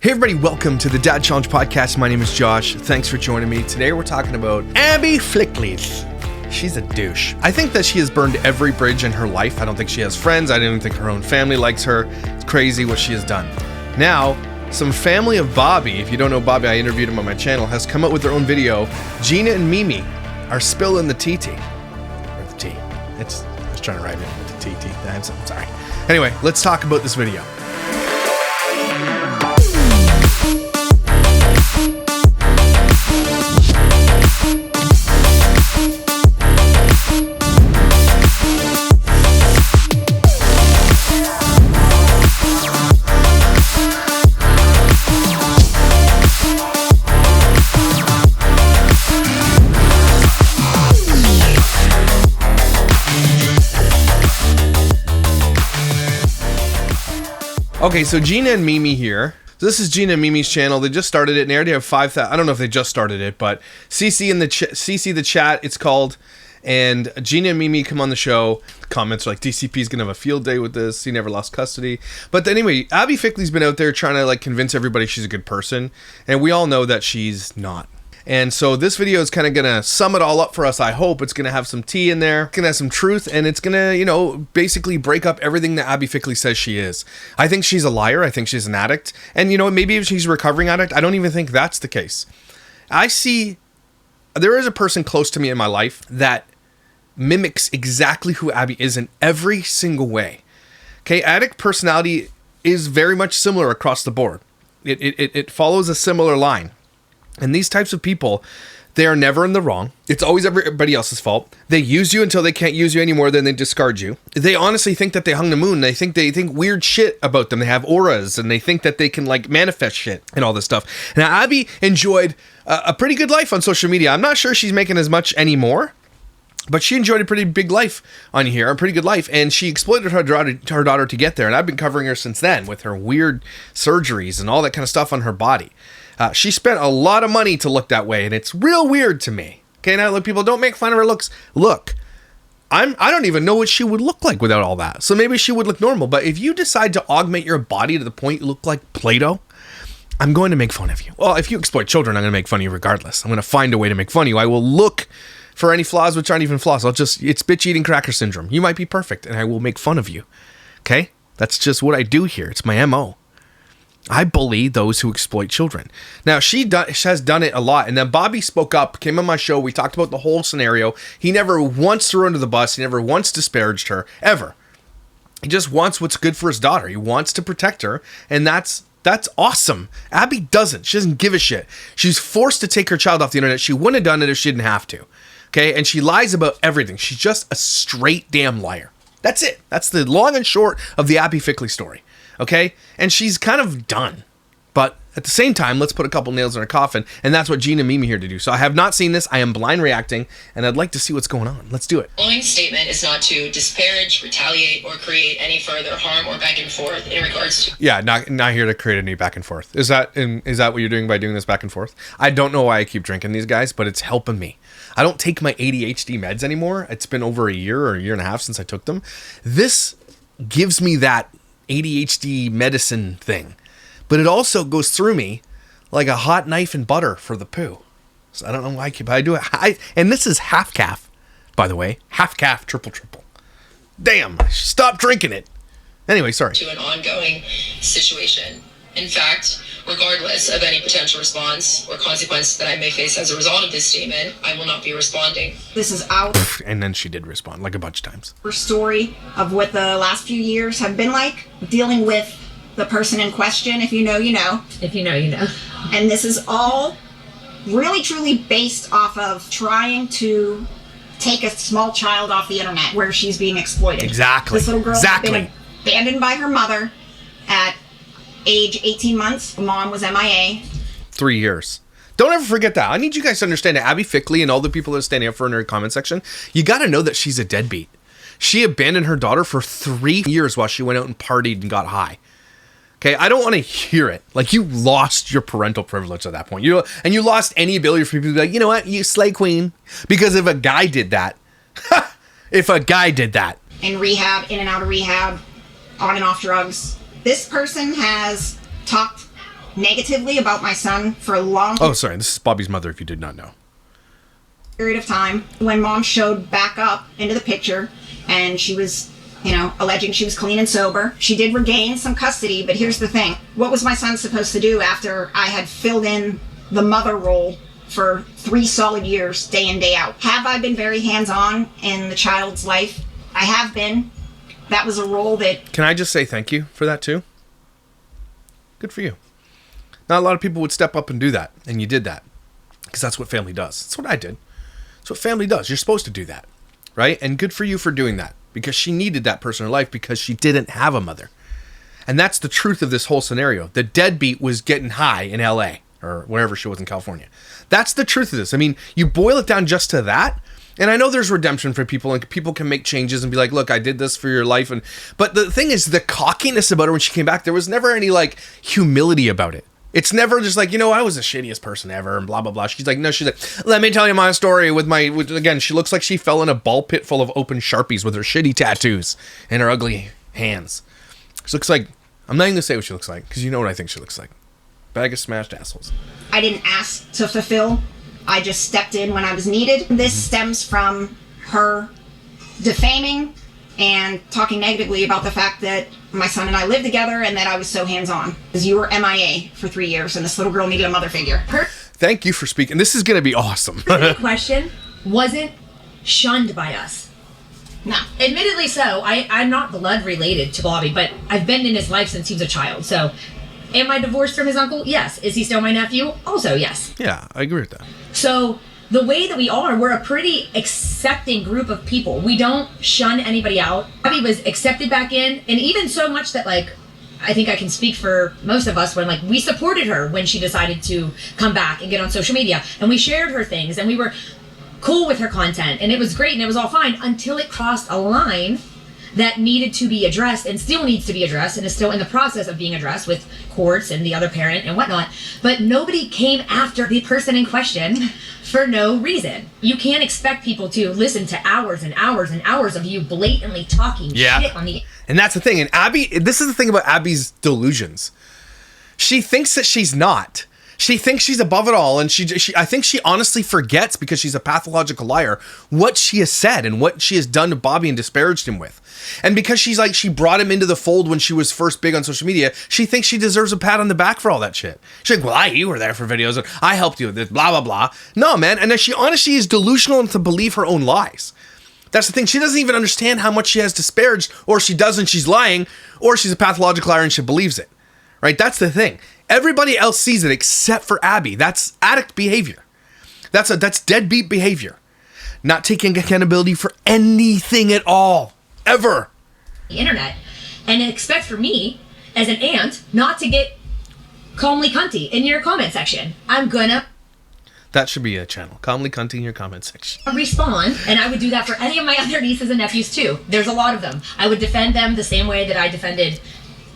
Hey everybody, welcome to the Dad Challenge Podcast. My name is Josh. Thanks for joining me. Today we're talking about Abbey Fickley. She's a douche. I think that she has burned every bridge in her life. I don't think she has friends. I don't even think her own family likes her. It's crazy what she has done. Now, some family of Bobby, if you don't know Bobby, I interviewed him on my channel, has come up with their own video. Gina and Mimi are spilling the tea. Or the tea. I was trying to write it with the tea. I'm sorry. Anyway, let's talk about this video. Okay, so Gina and Mimi here. So this is Gina and Mimi's channel. They just started it, and they already have 5,000. I don't know if they just started it, but CC the chat, it's called. And Gina and Mimi come on the show. Comments are like, DCP's gonna have a field day with this. He never lost custody. But anyway, Abbey Fickley's been out there trying to like convince everybody she's a good person, and we all know that she's not. And so this video is kind of going to sum it all up for us, I hope. It's going to have some tea in there. It's going to have some truth, and it's going to, basically break up everything that Abbey Fickley says she is. I think she's a liar. I think she's an addict. And, maybe if she's a recovering addict, I don't even think that's the case. There is a person close to me in my life that mimics exactly who Abbey is in every single way. Okay, addict personality is very much similar across the board. It follows a similar line. And these types of people, they are never in the wrong. It's always everybody else's fault. They use you until they can't use you anymore, then they discard you. They honestly think that they hung the moon. They think weird shit about them. They have auras, and they think that they can like manifest shit and all this stuff. Now, Abbey enjoyed a pretty good life on social media. I'm not sure she's making as much anymore, but she enjoyed a pretty big life on here, a pretty good life, and she exploited her daughter to get there. And I've been covering her since then with her weird surgeries and all that kind of stuff on her body. She spent a lot of money to look that way, and it's real weird to me. Okay, now look, people, don't make fun of her looks. Look, I don't even know what she would look like without all that. So maybe she would look normal, but if you decide to augment your body to the point you look like Play-Doh, I'm going to make fun of you. Well, if you exploit children, I'm going to make fun of you regardless. I'm going to find a way to make fun of you. I will look for any flaws which aren't even flaws. It's bitch eating cracker syndrome. You might be perfect, and I will make fun of you. Okay? That's just what I do here. It's my MO. I bully those who exploit children. Now, she has done it a lot. And then Bobby spoke up, came on my show. We talked about the whole scenario. He never once threw her under the bus. He never once disparaged her, ever. He just wants what's good for his daughter. He wants to protect her. And that's awesome. Abbey doesn't. She doesn't give a shit. She's forced to take her child off the internet. She wouldn't have done it if she didn't have to. Okay? And she lies about everything. She's just a straight damn liar. That's it. That's the long and short of the Abbey Fickley story. Okay? And she's kind of done. But at the same time, let's put a couple nails in her coffin. And that's what Gina and Mimi here to do. So I have not seen this. I am blind reacting. And I'd like to see what's going on. Let's do it. The following statement is not to disparage, retaliate, or create any further harm or back and forth in regards to... Yeah, not here to create any back and forth. Is that what you're doing by doing this back and forth? I don't know why I keep drinking these guys, but it's helping me. I don't take my ADHD meds anymore. It's been over a year and a half since I took them. This gives me that ADHD medicine thing, but it also goes through me like a hot knife in butter for the poo. So I don't know why I do it. And this is half calf, by the way, half calf, triple. Damn, stop drinking it. Anyway, sorry. To an ongoing situation. In fact, regardless of any potential response or consequence that I may face as a result of this statement, I will not be responding. This is our... And then she did respond like a bunch of times. Story of what the last few years have been like, dealing with the person in question. If you know, you know. If you know, you know. And this is all really, truly based off of trying to take a small child off the internet where she's being exploited. Exactly. This little girl has been abandoned by her mother at age 18 months. Mom was MIA. 3 years. Don't ever forget that. I need you guys to understand that Abbey Fickley and all the people that are standing up for her in her comment section, you got to know that she's a deadbeat. She abandoned her daughter for 3 years while she went out and partied and got high. Okay, I don't want to hear it. Like, you lost your parental privilege at that point. And you lost any ability for people to be like, you know what, you slay queen. Because if a guy did that, in rehab, in and out of rehab, on and off drugs, this person has talked negatively about my son for a long Oh, sorry. This is Bobby's mother, if you did not know. period of time. When mom showed back up into the picture and she was, alleging she was clean and sober, she did regain some custody, but here's the thing. What was my son supposed to do after I had filled in the mother role for 3 solid years, day in, day out? Have I been very hands-on in the child's life? I have been. That was a role that... Can I just say thank you for that, too? Good for you. Not a lot of people would step up and do that, and you did that. Because that's what family does. That's what I did. That's what family does. You're supposed to do that, right? And good for you for doing that, because she needed that person in her life because she didn't have a mother. And that's the truth of this whole scenario. The deadbeat was getting high in LA, or wherever she was in California. That's the truth of this. I mean, you boil it down just to that, and I know there's redemption for people, and people can make changes and be like, look, I did this for your life. But the thing is, the cockiness about her when she came back, there was never any, humility about it. It's never just like, I was the shittiest person ever, and blah, blah, blah. She's like, let me tell you my story again, she looks like she fell in a ball pit full of open Sharpies with her shitty tattoos and her ugly hands. She looks like, I'm not even going to say what she looks like, because you know what I think she looks like. Bag of smashed assholes. I didn't ask to fulfill. I just stepped in when I was needed. This stems from her defaming and talking negatively about the fact that my son and I lived together and that I was so hands-on. Because you were MIA for 3 years and this little girl needed a mother figure. Thank you for speaking. This is going to be awesome. Question wasn't shunned by us. No. Admittedly so. I'm not blood related to Bobby, but I've been in his life since he was a child. So, am I divorced from his uncle? Yes. Is he still my nephew? Also, yes. Yeah, I agree with that. So, the way that we are, we're a pretty accepting group of people. We don't shun anybody out. Bobby was accepted back in, and even so much that, I think I can speak for most of us when, we supported her when she decided to come back and get on social media. And we shared her things, and we were cool with her content, and it was great, and it was all fine until it crossed a line that needed to be addressed and still needs to be addressed and is still in the process of being addressed with courts and the other parent and whatnot. But nobody came after the person in question for no reason. You can't expect people to listen to hours and hours and hours of you blatantly talking shit on the... And that's the thing. And Abby, this is the thing about Abby's delusions. She thinks that she's not. She thinks she's above it all, and I think she honestly forgets, because she's a pathological liar, what she has said and what she has done to Bobby and disparaged him with. And because she brought him into the fold when she was first big on social media, she thinks she deserves a pat on the back for all that shit. She's like, well, you were there for videos, and I helped you with this, blah, blah, blah. No, man. And then she honestly is delusional enough to believe her own lies. That's the thing. She doesn't even understand how much she has disparaged, or she does and she's lying, or she's a pathological liar and she believes it. Right? That's the thing. Everybody else sees it except for Abby. That's addict behavior. That's deadbeat behavior. Not taking accountability for anything at all. Ever. The internet. And expect for me, as an aunt, not to get calmly cunty in your comment section. I'm gonna... That should be a channel. Calmly cunty in your comment section. Respond, and I would do that for any of my other nieces and nephews too. There's a lot of them. I would defend them the same way that I defended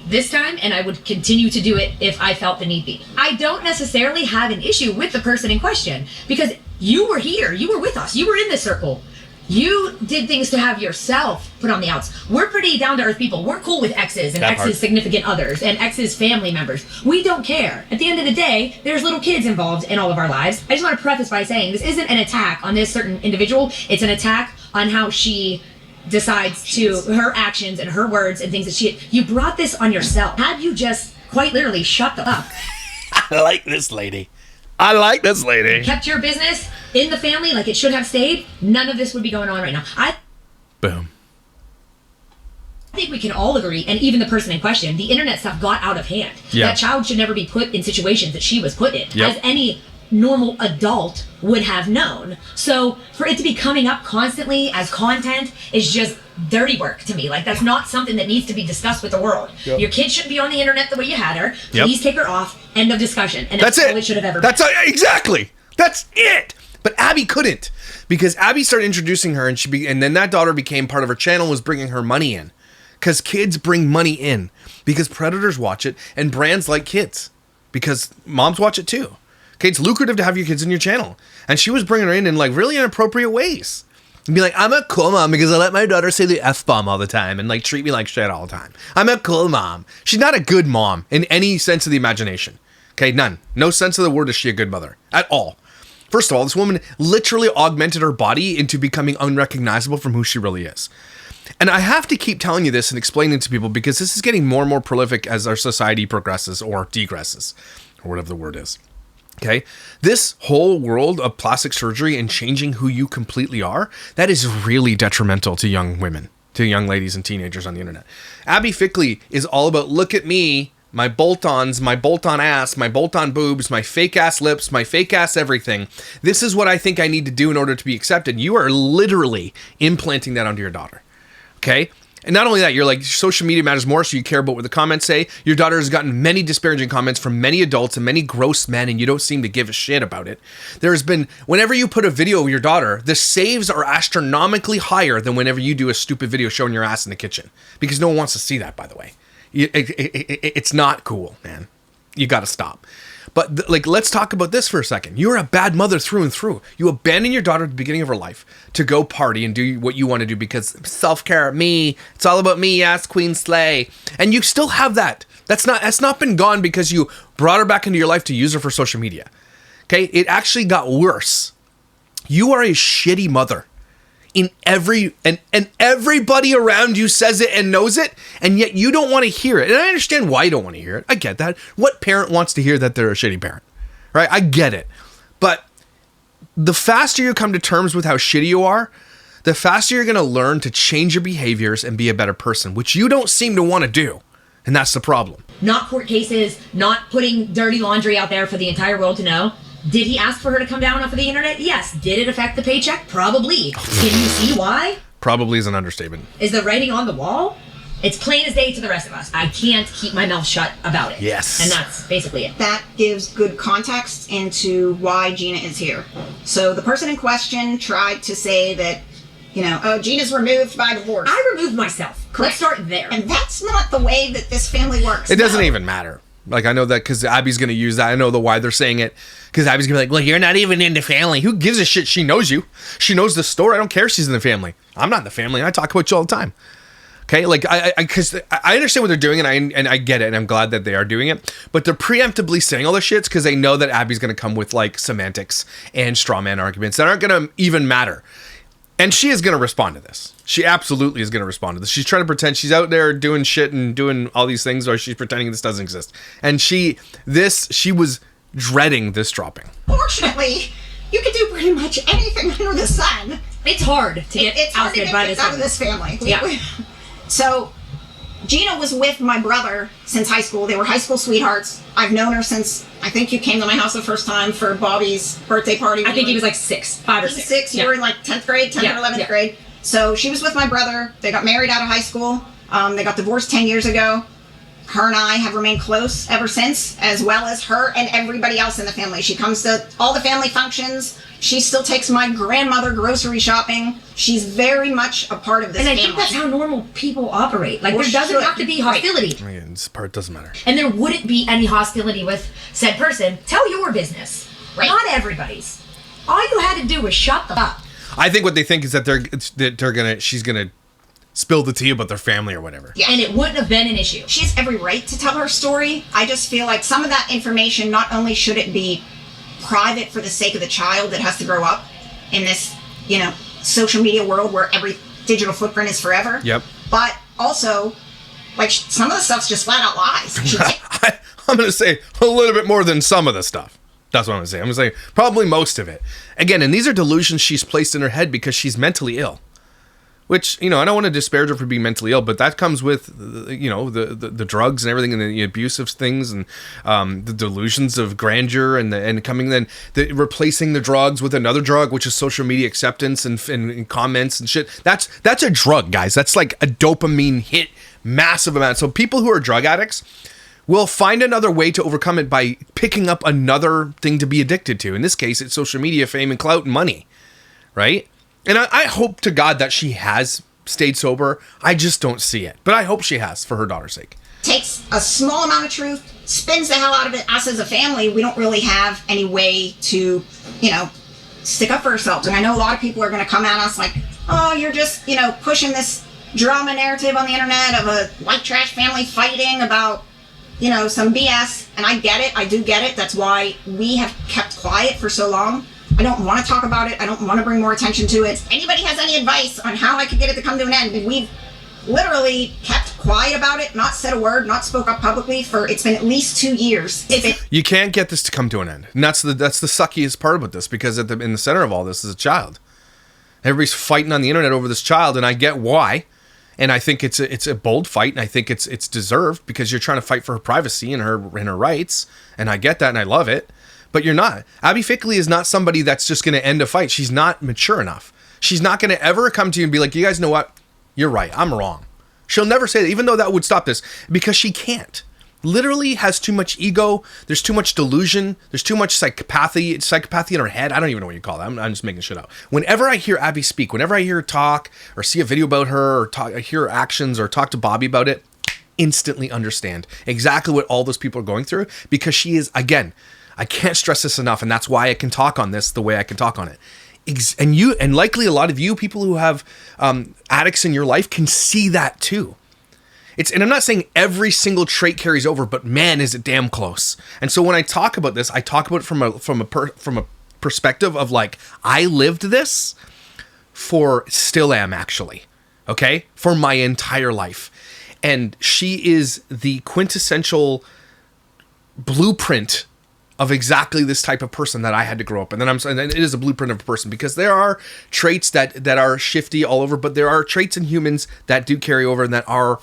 this time, and I would continue to do it if I felt the need be. I don't necessarily have an issue with the person in question, because you were here, you were with us, you were in this circle. You did things to have yourself put on the outs. We're pretty down-to-earth people. We're cool with exes and exes' significant others and exes' family members. We don't care. At the end of the day, there's little kids involved in all of our lives. I just want to preface by saying this isn't an attack on this certain individual. It's an attack on how she decides to, her actions and her words and things that you brought this on yourself. Had you just quite literally shut the fuck. I like this lady. Kept your business in the family like it should have stayed, none of this would be going on right now. Boom. I think we can all agree, and even the person in question, the internet stuff got out of hand. Yeah. That child should never be put in situations that she was put in, as any normal adult would have known. So for it to be coming up constantly as content is just dirty work to me. That's not something that needs to be discussed with the world. Your kid shouldn't be on the internet the way you had her. Please take her off. End of discussion. And that's all it should have ever been. Exactly. That's it. But Abby couldn't, because Abby started introducing her, and and then that daughter became part of her channel, was bringing her money in, because kids bring money in, because predators watch it, and brands like kids, because moms watch it too. Okay, it's lucrative to have your kids in your channel, and she was bringing her in really inappropriate ways, and be like, I'm a cool mom because I let my daughter say the F-bomb all the time and treat me like shit all the time. I'm a cool mom. She's not a good mom in any sense of the imagination. Okay, none. No sense of the word is she a good mother at all. First of all, this woman literally augmented her body into becoming unrecognizable from who she really is. And I have to keep telling you this and explaining it to people because this is getting more and more prolific as our society progresses or degresses, or whatever the word is. Okay? This whole world of plastic surgery and changing who you completely are, that is really detrimental to young women, to young ladies and teenagers on the internet. Abbey Fickley is all about, look at me, my bolt-ons, my bolt-on ass, my bolt-on boobs, my fake-ass lips, my fake-ass everything. This is what I think I need to do in order to be accepted. You are literally implanting that onto your daughter. Okay? And not only that, you're like, social media matters more, so you care about what the comments say. Your daughter has gotten many disparaging comments from many adults and many gross men, and you don't seem to give a shit about it. There's been, whenever you put a video of your daughter, the saves are astronomically higher than whenever you do a stupid video showing your ass in the kitchen. Because no one wants to see that, by the way. It's not cool, man. You got to stop. But let's talk about this for a second. You're a bad mother through and through. You abandon your daughter at the beginning of her life to go party and do what you want to do because self-care, me, it's all about me, ass queen slay. And you still have that. That's not been gone because you brought her back into your life to use her for social media. Okay? It actually got worse. You are a shitty mother. And everybody around you says it and knows it, and yet you don't want to hear it. And I understand why you don't want to hear it. I get that. What parent wants to hear that they're a shitty parent? Right? I get it. But the faster you come to terms with how shitty you are, the faster you're going to learn to change your behaviors and be a better person, which you don't seem to want to do. And that's the problem. Not court cases, not putting dirty laundry out there for the entire world to know. Did he ask for her to come down off of the internet? Yes. Did it affect the paycheck? Probably. Can you see why? Probably is an understatement. Is the writing on the wall? It's plain as day to the rest of us. I can't keep my mouth shut about it. Yes. And that's basically it. That gives good context into why Gina is here. So the person in question tried to say that, Gina's removed by divorce. I removed myself. Correct. Let's start there. And that's not the way that this family works. It doesn't even matter. Like, I know that because Abby's going to use that. I know why they're saying it. Because Abby's going to be like, well, you're not even in the family. Who gives a shit? She knows you. She knows the story. I don't care if she's in the family. I'm not in the family. I talk about you all the time. Okay? Like, because I understand what they're doing, and I get it, and I'm glad that they are doing it. But they're preemptively saying all this shit because they know that Abby's going to come with, like, semantics and straw man arguments that aren't going to even matter. And she is going to respond to this. She absolutely is going to respond to this. She's trying to pretend she's out there doing shit and doing all these things, or she's pretending this doesn't exist. And she was dreading this dropping. Fortunately, you can do pretty much anything under the sun. It's hard to get It's hard to ousted get by kicked this out of this family. Yeah. So, Gina was with my brother since high school. They were high school sweethearts. I've known her since, I think you came to my house the first time for Bobby's birthday party. I think he was like 5 or 6. 6. You were in like 10th grade, 10th or 11th grade. So she was with my brother. They got married out of high school. They got divorced 10 years ago. Her and I have remained close ever since, as well as her and everybody else in the family. She comes to all the family functions. She still takes my grandmother grocery shopping. She's very much a part of this family. And I think that's how normal people operate. Like, there doesn't have to be hostility. Right. This part doesn't matter. And there wouldn't be any hostility with said person. Tell your business. Right. Not everybody's. All you had to do was shut the up. I think what they think is that she's gonna spill the tea about their family or whatever. Yeah. And it wouldn't have been an issue. She has every right to tell her story. I just feel like some of that information, not only should it be private for the sake of the child that has to grow up in this, social media world where every digital footprint is forever. Yep. But also, like, some of the stuff's just flat out lies. I'm going to say a little bit more than some of the stuff. That's what I'm going to say. I'm going to say probably most of it. Again, and these are delusions she's placed in her head because she's mentally ill. Which, I don't want to disparage her for being mentally ill, but that comes with, the drugs and everything and the abusive things and the delusions of grandeur and replacing the drugs with another drug, which is social media acceptance and comments and shit. That's a drug, guys. That's like a dopamine hit, massive amount. So people who are drug addicts will find another way to overcome it by picking up another thing to be addicted to. In this case, it's social media, fame, and clout and money, right? And I hope to God that she has stayed sober. I just don't see it. But I hope she has, for her daughter's sake. Takes a small amount of truth, spins the hell out of it. Us as a family, we don't really have any way to, stick up for ourselves. And I know a lot of people are going to come at us like, oh, you're just, pushing this drama narrative on the internet of a white trash family fighting about, some BS. And I get it. I do get it. That's why we have kept quiet for so long. I don't want to talk about it. I don't want to bring more attention to it. If anybody has any advice on how I could get it to come to an end, we've literally kept quiet about it, not said a word, not spoke up publicly for, it's been at least 2 years. You can't get this to come to an end. And that's the suckiest part about this, because in the center of all this is a child. Everybody's fighting on the internet over this child, and I get why. And I think it's a bold fight, and I think it's deserved, because you're trying to fight for her privacy and her rights, and I get that, and I love it. But you're not. Abbey Fickley is not somebody that's just going to end a fight. She's not mature enough. She's not going to ever come to you and be like, you guys know what? You're right. I'm wrong. She'll never say that, even though that would stop this, because she can't. Literally has too much ego. There's too much delusion. There's too much psychopathy in her head. I don't even know what you call that. I'm just making shit up. Whenever I hear Abbey speak, whenever I hear her talk or see a video about her or hear her actions or talk to Bobby about it, instantly understand exactly what all those people are going through, because she is, again, I can't stress this enough, and that's why I can talk on this the way I can talk on it. And likely a lot of you people who have addicts in your life can see that too. And I'm not saying every single trait carries over, but man, is it damn close. And so when I talk about this, I talk about it from a perspective of like, I lived this still am actually, okay, for my entire life. And she is the quintessential blueprint of exactly this type of person that I had to grow up. And then it is a blueprint of a person, because there are traits that are shifty all over, but there are traits in humans that do carry over and that are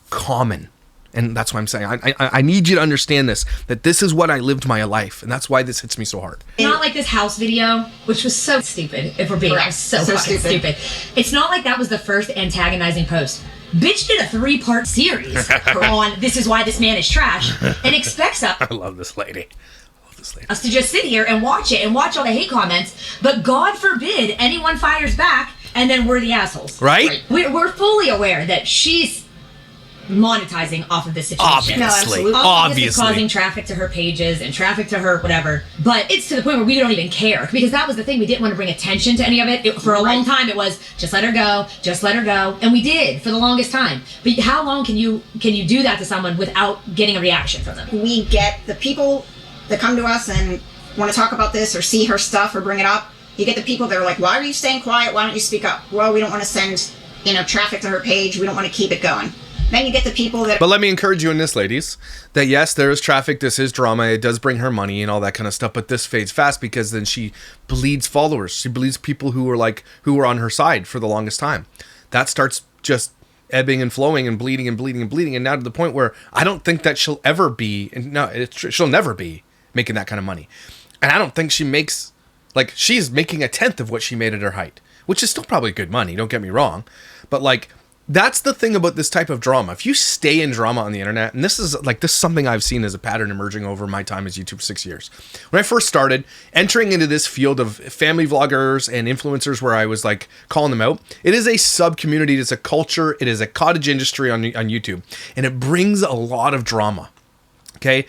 common. And that's why I'm saying I need you to understand this, that this is what I lived my life, and that's why this hits me so hard. Not like this house video, which was so stupid, if we're being so fucking stupid. It's not like that was the first antagonizing post. Bitch did a 3-part series on this is why this man is trash, and expects us. I love this lady. Us to just sit here and watch it and watch all the hate comments, but God forbid anyone fires back and then we're the assholes. Right? We're fully aware that she's monetizing off of this situation. Obviously. This is causing traffic to her pages and traffic to her whatever, but it's to the point where we don't even care, because that was the thing. We didn't want to bring attention to any of it. For a long time it was just let her go, and we did for the longest time. But how long can you do that to someone without getting a reaction from them? We get the people that come to us and want to talk about this or see her stuff or bring it up. You get the people that are like, why are you staying quiet? Why don't you speak up? Well, we don't want to send, traffic to her page. We don't want to keep it going. Then you get the people that... But let me encourage you in this, ladies, that yes, there is traffic. This is drama. It does bring her money and all that kind of stuff. But this fades fast, because then she bleeds followers. She bleeds people who were on her side for the longest time. That starts just ebbing and flowing and bleeding and bleeding and bleeding. And now to the point where I don't think that she'll ever be... she'll never be making that kind of money. And I don't think she makes, she's making 1/10 of what she made at her height, which is still probably good money, don't get me wrong. But that's the thing about this type of drama. If you stay in drama on the internet, and this is something I've seen as a pattern emerging over my time as YouTube, 6 years. When I first started entering into this field of family vloggers and influencers, where I was calling them out, it is a sub community, it's a culture, it is a cottage industry on YouTube, and it brings a lot of drama. Okay.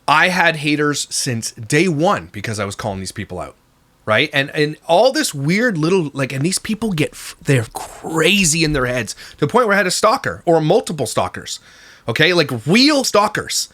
I had haters since day one because I was calling these people out, right? And all this weird little, and these people they're crazy in their heads to the point where I had a stalker or multiple stalkers, okay? Real stalkers,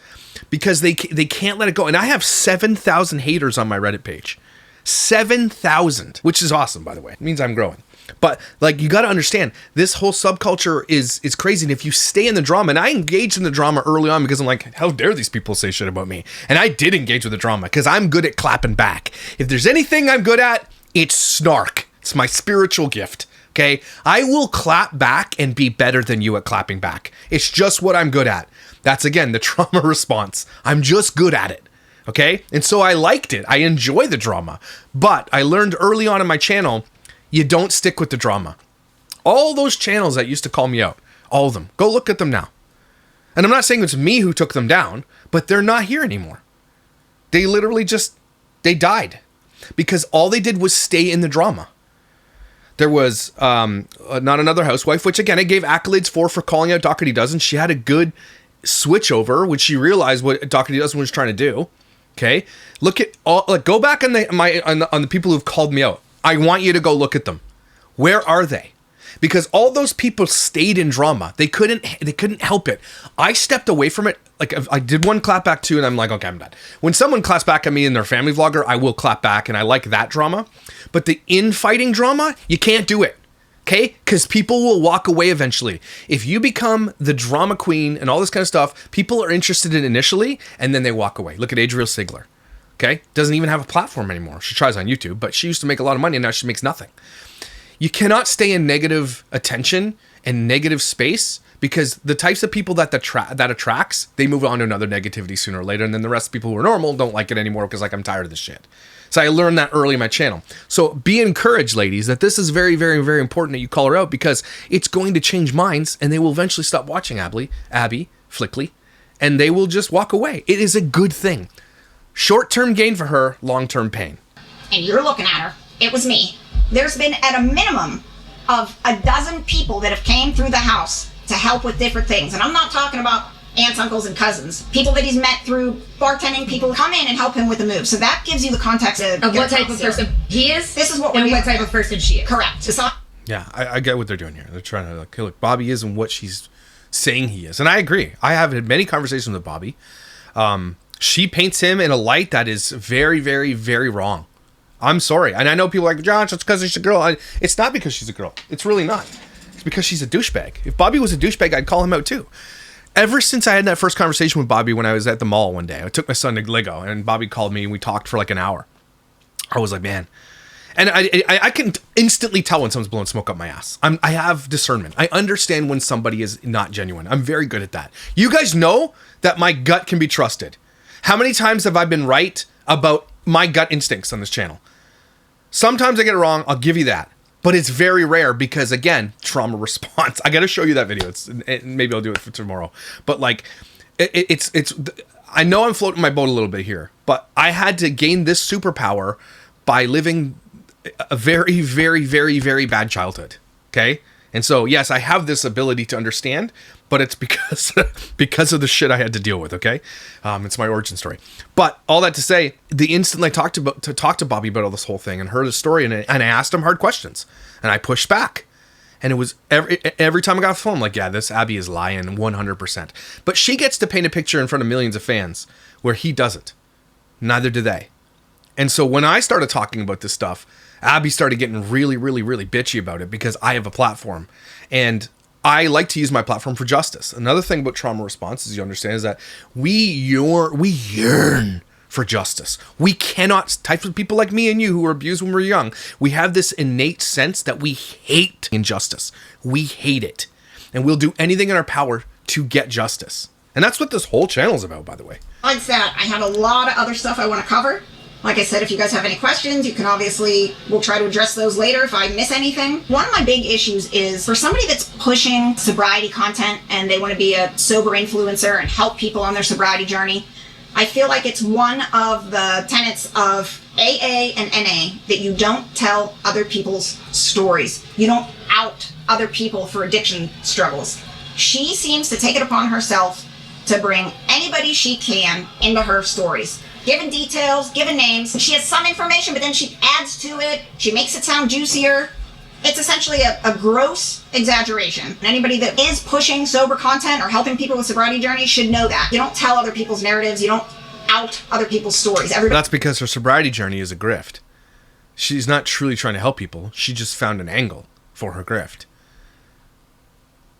because they can't let it go. And I have 7,000 haters on my Reddit page. 7,000, which is awesome, by the way. It means I'm growing. But you got to understand, this whole subculture is crazy. And if you stay in the drama, and I engaged in the drama early on because I'm like, how dare these people say shit about me? And I did engage with the drama because I'm good at clapping back. If there's anything I'm good at, it's snark. It's my spiritual gift. Okay. I will clap back and be better than you at clapping back. It's just what I'm good at. That's, again, the trauma response. I'm just good at it. Okay. And so I liked it. I enjoy the drama. But I learned early on in my channel, you don't stick with the drama. All those channels that used to call me out, all of them, go look at them now. And I'm not saying it's me who took them down, but they're not here anymore. They literally they died because all they did was stay in the drama. There was Not Another Housewife, which again, I gave accolades for calling out Doherty Dozen. She had a good switch over, which she realized what Doherty Dozen was trying to do. Okay. Look at go back on the people who've called me out. I want you to go look at them. Where are they? because all those people stayed in drama. They couldn't help it. I stepped away from it. Like, I did one clap back too, and I'm like, okay, I'm done. When someone claps back at me in their family vlogger, I will clap back, and I like that drama. But the infighting drama, you can't do it. Okay? Because people will walk away eventually. If you become the drama queen and all this kind of stuff, people are interested in initially, and then they walk away. Look at Adriel Sigler. Okay? Doesn't even have a platform anymore. She tries on YouTube, but she used to make a lot of money, and now she makes nothing. You cannot stay in negative attention and negative space, because the types of people that attracts, they move on to another negativity sooner or later, and then the rest of the people who are normal don't like it anymore because, like, I'm tired of this shit. So I learned that early in my channel. So be encouraged, ladies, that this is very, very, very important that you call her out, because it's going to change minds, and they will eventually stop watching Abbey Fickley, and they will just walk away. It is a good thing. Short-term gain for her, long-term pain. And you're looking at her. It was me. There's been at a minimum of a dozen people that have came through the house to help with different things. And I'm not talking about aunts, uncles, and cousins. People that he's met through bartending, people come in and help him with the move. So that gives you the context of what type of person he is. This is what and we're what type of person she is. Correct. So yeah, I get what they're doing here. They're trying to, like, look, Bobby isn't what she's saying he is. And I agree. I have had many conversations with Bobby. She paints him in a light that is very, very, very wrong. I'm sorry. And I know people are like, Josh, it's because she's a girl. It's not because she's a girl. It's really not. It's because she's a douchebag. If Bobby was a douchebag, I'd call him out too. Ever since I had that first conversation with Bobby when I was at the mall one day, I took my son to Lego, and Bobby called me and we talked for like an hour. I was like, man. And I can instantly tell when someone's blowing smoke up my ass. I have discernment. I understand when somebody is not genuine. I'm very good at that. You guys know that my gut can be trusted. How many times have I been right about my gut instincts on this channel? Sometimes I get it wrong. I'll give you that. But it's very rare because, again, trauma response. I got to show you that video. Maybe I'll do it for tomorrow. But, like, it's I know I'm floating my boat a little bit here, but I had to gain this superpower by living a very, very, very, very bad childhood. Okay? And so, yes, I have this ability to understand, but it's because of the shit I had to deal with, okay? It's my origin story. But all that to say, the instant I talked to Bobby about all this whole thing and heard his story, and I asked him hard questions, and I pushed back. And it was every time I got off the phone, I'm like, yeah, this Abbey is lying 100%. But she gets to paint a picture in front of millions of fans where he doesn't. Neither do they. And so when I started talking about this stuff, Abbey started getting really, really, really bitchy about it because I have a platform. And I like to use my platform for justice. Another thing about trauma response, as you understand, is that we yearn for justice. We cannot, types of people like me and you who were abused when we were young, we have this innate sense that we hate injustice. We hate it. And we'll do anything in our power to get justice. And that's what this whole channel is about, by the way. besides that, I have a lot of other stuff I want to cover. Like I said, if you guys have any questions, you can we'll try to address those later if I miss anything. One of my big issues is for somebody that's pushing sobriety content and they want to be a sober influencer and help people on their sobriety journey, I feel like it's one of the tenets of AA and NA that you don't tell other people's stories. You don't out other people for addiction struggles. She seems to take it upon herself to bring anybody she can into her stories. Given details, given names. She has some information, but then she adds to it. She makes it sound juicier. It's essentially a gross exaggeration. Anybody that is pushing sober content or helping people with sobriety journeys should know that. You don't tell other people's narratives. You don't out other people's stories. That's because her sobriety journey is a grift. She's not truly trying to help people. She just found an angle for her grift.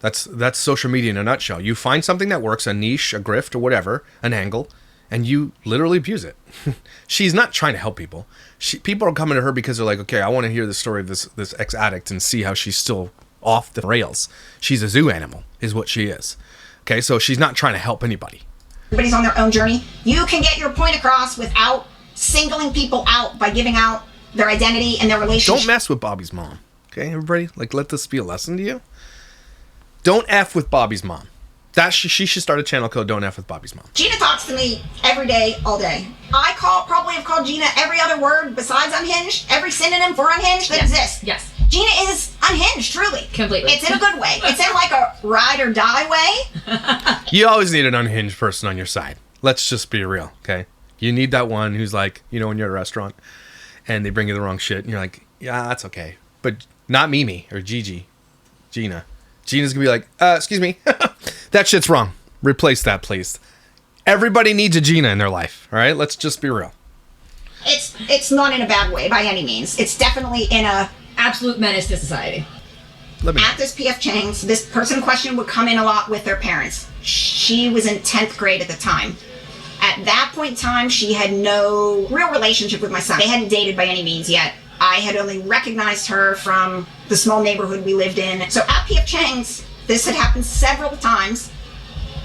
That's social media in a nutshell. You find something that works, a niche, a grift, or whatever, an angle, and you literally abuse it. She's not trying to help people. People are coming to her because they're like, okay, I want to hear the story of this ex-addict and see how she's still off the rails. She's a zoo animal, is what she is. Okay, so she's not trying to help anybody. Everybody's on their own journey. You can get your point across without singling people out by giving out their identity and their relationship. Don't mess with Bobby's mom. Okay, everybody? Like, let this be a lesson to you. Don't F with Bobby's mom. She should start a channel called Don't F with Bobby's Mom. Gina talks to me every day, all day. I probably have called Gina every other word besides unhinged, every synonym for unhinged that exists. Yes. Gina is unhinged, truly. Completely. It's in a good way. It's in like a ride or die way. You always need an unhinged person on your side. Let's just be real, okay? You need that one who's like, when you're at a restaurant and they bring you the wrong shit and you're like, yeah, that's okay. But not Mimi or Gigi. Gina's gonna be like, excuse me, that shit's wrong. Replace that, please. Everybody needs a Gina in their life, all right? Let's just be real. It's not in a bad way by any means. It's definitely in a absolute menace to society. At this PF Chang's, this person in question would come in a lot with their parents. She was in 10th grade at the time. At that point in time, she had no real relationship with my son. They hadn't dated by any means yet. I had only recognized her from the small neighborhood we lived in. So at PF Chang's, this had happened several times.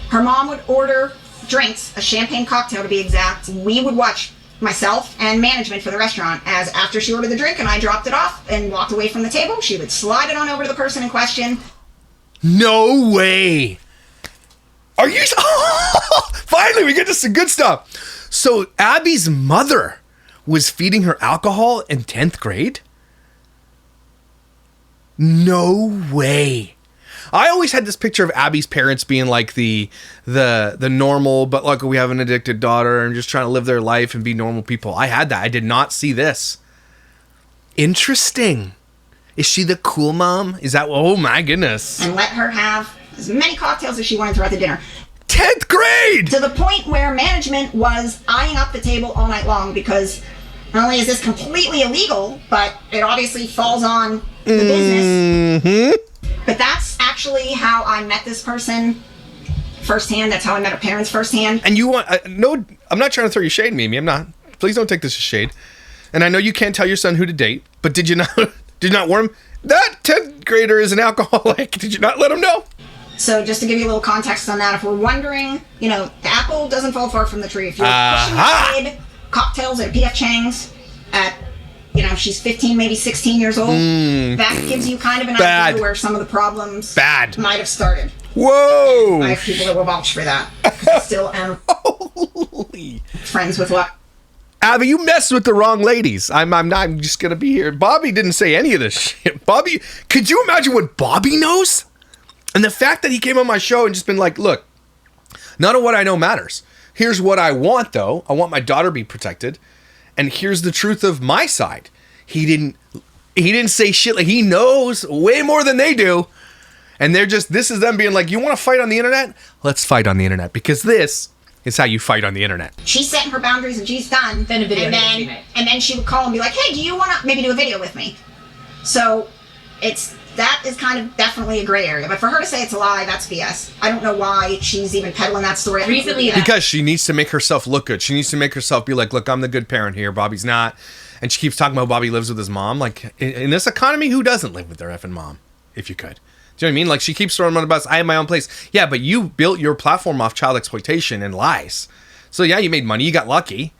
Her mom would order drinks, a champagne cocktail to be exact. We would watch, myself and management for the restaurant, as after she ordered the drink and I dropped it off and walked away from the table, she would slide it on over to the person in question. No way. Are you... Finally, we get to some good stuff. So Abby's mother was feeding her alcohol in 10th grade? No way. I always had this picture of Abby's parents being like the normal, but like we have an addicted daughter and just trying to live their life and be normal people. I had that. I did not see this. Interesting. Is she the cool mom? Is that, oh my goodness. And let her have as many cocktails as she wanted throughout the dinner. 10th grade! To the point where management was eyeing up the table all night long because not only is this completely illegal, but it obviously falls on the business. Mm-hmm. But that's actually how I met this person firsthand. That's how I met her parents firsthand. And you want... no, I'm not trying to throw you shade, Mimi. I'm not. Please don't take this as shade. And I know you can't tell your son who to date, but did you not warn him? That 10th grader is an alcoholic. Did you not let him know? So just to give you a little context on that, if we're wondering, the apple doesn't fall far from the tree. If you're pushing your kid cocktails at PF Chang's at, she's 15, maybe 16 years old, that gives you kind of an idea where some of the problems might have started. Whoa! I have people that will vouch for that. I still am friends with what? Abby, you messed with the wrong ladies. I'm just going to be here. Bobby didn't say any of this shit. Bobby, could you imagine what Bobby knows? And the fact that he came on my show and just been like, look, none of what I know matters. Here's what I want, though. I want my daughter to be protected. And here's the truth of my side. He didn't say shit. Like, he knows way more than they do. And this is them being like, you want to fight on the internet? Let's fight on the internet. Because this is how you fight on the internet. She's setting her boundaries and she's done. Then a video. And then she would call and be like, hey, do you want to maybe do a video with me? So that is kind of definitely a gray area. But for her to say it's a lie, that's BS. I don't know why she's even peddling that story. Recently, because she needs to make herself look good. She needs to make herself be like, look, I'm the good parent here. Bobby's not. And she keeps talking about Bobby lives with his mom. Like, in this economy, who doesn't live with their effing mom? If you could. Do you know what I mean? Like, she keeps throwing him on the bus. I have my own place. Yeah, but you built your platform off child exploitation and lies. So, yeah, you made money. You got lucky.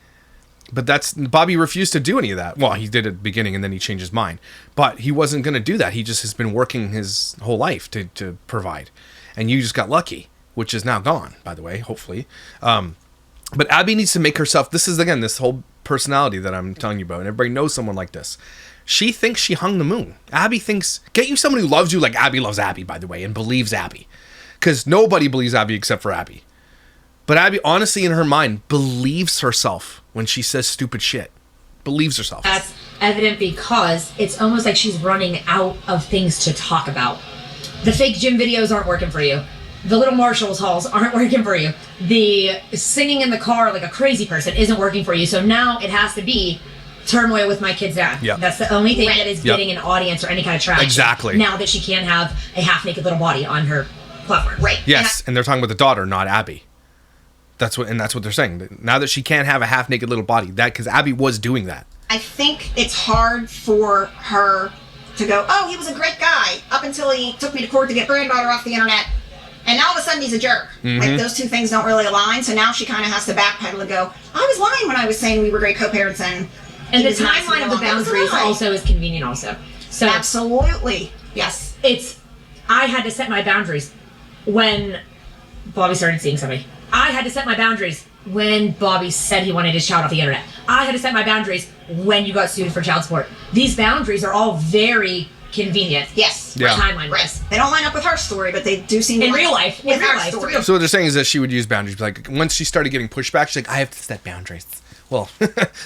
But Bobby refused to do any of that. Well, he did at the beginning and then he changed his mind. But he wasn't going to do that. He just has been working his whole life to provide. And you just got lucky, which is now gone, by the way, hopefully. But Abby needs to make herself, this is, again, this whole personality that I'm telling you about. And everybody knows someone like this. She thinks she hung the moon. Abby thinks, get you someone who loves you like Abby loves Abby, by the way, and believes Abby. Because nobody believes Abby except for Abby. But Abby, honestly, in her mind, believes herself when she says stupid shit. Believes herself. That's evident because it's almost like she's running out of things to talk about. The fake gym videos aren't working for you. The little Marshalls hauls aren't working for you. The singing in the car like a crazy person isn't working for you. So now it has to be turmoil with my kid's dad. Yep. That's the only thing that is getting an audience or any kind of traction. Exactly. Now that she can't have a half-naked little body on her platform. Right. Yes, and they're talking about the daughter, not Abby. That's what they're saying. Now that she can't have a half-naked little body, because Abby was doing that. I think it's hard for her to go, oh, he was a great guy, up until he took me to court to get granddaughter off the internet, and now all of a sudden he's a jerk. Mm-hmm. Like, those two things don't really align, so now she kind of has to backpedal and go, I was lying when I was saying we were great co-parents, and the timeline of the boundaries also is convenient also. So absolutely. Yes. I had to set my boundaries when Bobby started seeing somebody. I had to set my boundaries when Bobby said he wanted his child off the internet. I had to set my boundaries when you got sued for child support. These boundaries are all very convenient. Yes. Yeah. Timeline-wise. Right. They don't line up with her story, but they do seem to in real life. With our story. So what they're saying is that she would use boundaries. Like, once she started getting pushback, she's like, I have to set boundaries. Well,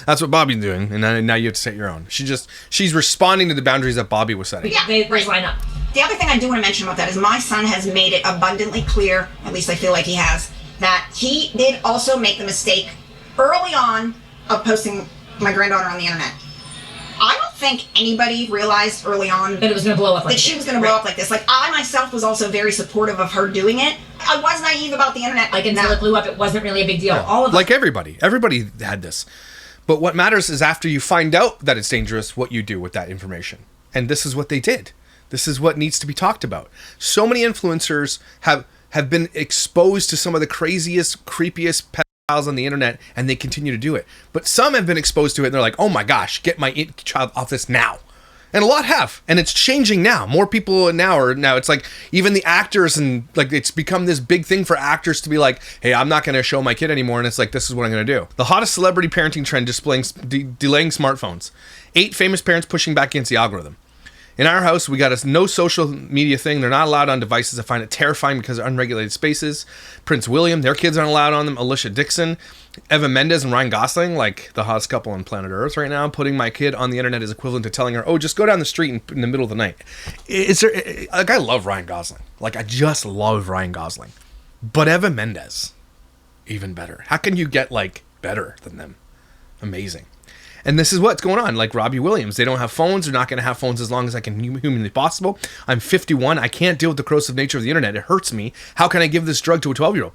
that's what Bobby's doing, and now you have to set your own. She's responding to the boundaries that Bobby was setting. Yeah, they line up. The other thing I do want to mention about that is my son has made it abundantly clear, at least I feel like he has, that he did also make the mistake early on of posting my granddaughter on the internet. I don't think anybody realized early on that it was going to blow up like that she was going to blow up like this. Like, I myself was also very supportive of her doing it. I was naive about the internet. Like, until it blew up, it wasn't really a big deal. Yeah. All of like everybody had this. But what matters is after you find out that it's dangerous, what you do with that information. And this is what they did. This is what needs to be talked about. So many influencers have been exposed to some of the craziest, creepiest pedophiles on the internet, and they continue to do it. But some have been exposed to it, and they're like, oh my gosh, get my child off this now. And a lot have. And it's changing now. More people now it's like even the actors, and like it's become this big thing for actors to be like, hey, I'm not going to show my kid anymore. And it's like, this is what I'm going to do. The hottest celebrity parenting trend delaying smartphones. 8 famous parents pushing back against the algorithm. In our house, we got a no social media thing. They're not allowed on devices. I find it terrifying because of unregulated spaces. Prince William, their kids aren't allowed on them. Alicia Dixon, Eva Mendes, and Ryan Gosling, like the hottest couple on planet Earth right now. Putting my kid on the internet is equivalent to telling her, oh, just go down the street in the middle of the night. I love Ryan Gosling. Like, I just love Ryan Gosling. But Eva Mendes, even better. How can you get, like, better than them? Amazing. And this is what's going on. Like Robbie Williams, they don't have phones. They're not going to have phones as long as I can humanly possible. I'm 51. I can't deal with the corrosive nature of the internet. It hurts me. How can I give this drug to a 12-year-old?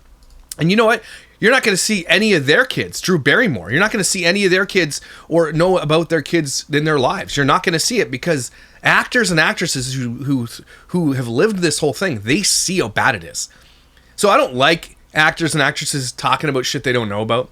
And you know what? You're not going to see any of their kids, Drew Barrymore. You're not going to see any of their kids or know about their kids in their lives. You're not going to see it because actors and actresses who have lived this whole thing, they see how bad it is. So I don't like actors and actresses talking about shit they don't know about.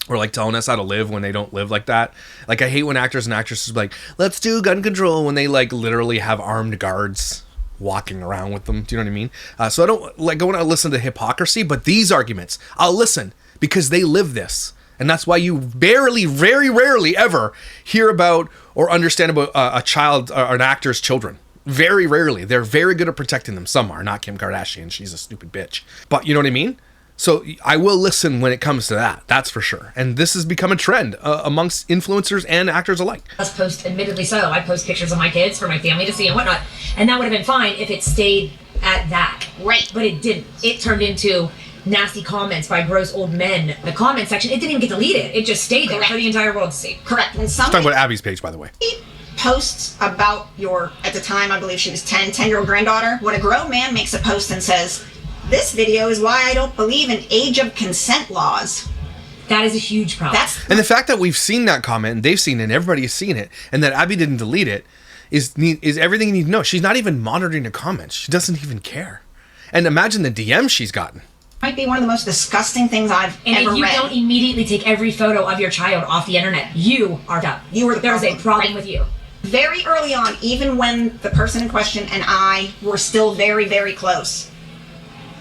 Or like telling us how to live when they don't live like that. Like I hate when actors and actresses are like, let's do gun control when they like literally have armed guards walking around with them. Do you know what I mean? So I don't like, I want to listen to hypocrisy, but these arguments, I'll listen because they live this. And that's why you very rarely ever hear about or understand about a child or an actor's children. Very rarely. They're very good at protecting them. Some are, not Kim Kardashian. She's a stupid bitch. But you know what I mean? So I will listen when it comes to that. That's for sure. And this has become a trend amongst influencers and actors alike. Let's post, admittedly so. I post pictures of my kids for my family to see and whatnot. And that would have been fine if it stayed at that. Right. But it didn't. It turned into nasty comments by gross old men. The comment section, it didn't even get deleted. It just stayed there for the entire world to see. Correct. When Talking about Abby's page, by the way. Posts about your, at the time, I believe she was 10-year-old granddaughter, when a grown man makes a post and says, this video is why I don't believe in age of consent laws. That is a huge problem. And the fact that we've seen that comment, and they've seen it, and everybody has seen it, and that Abby didn't delete it, is everything you need to know. She's not even monitoring the comments. She doesn't even care. And imagine the DMs she's gotten. Might be one of the most disgusting things I've ever read. And if you don't immediately take every photo of your child off the internet, you are done. You were the There's problem. a problem with you. Very early on, even when the person in question and I were still very, very close,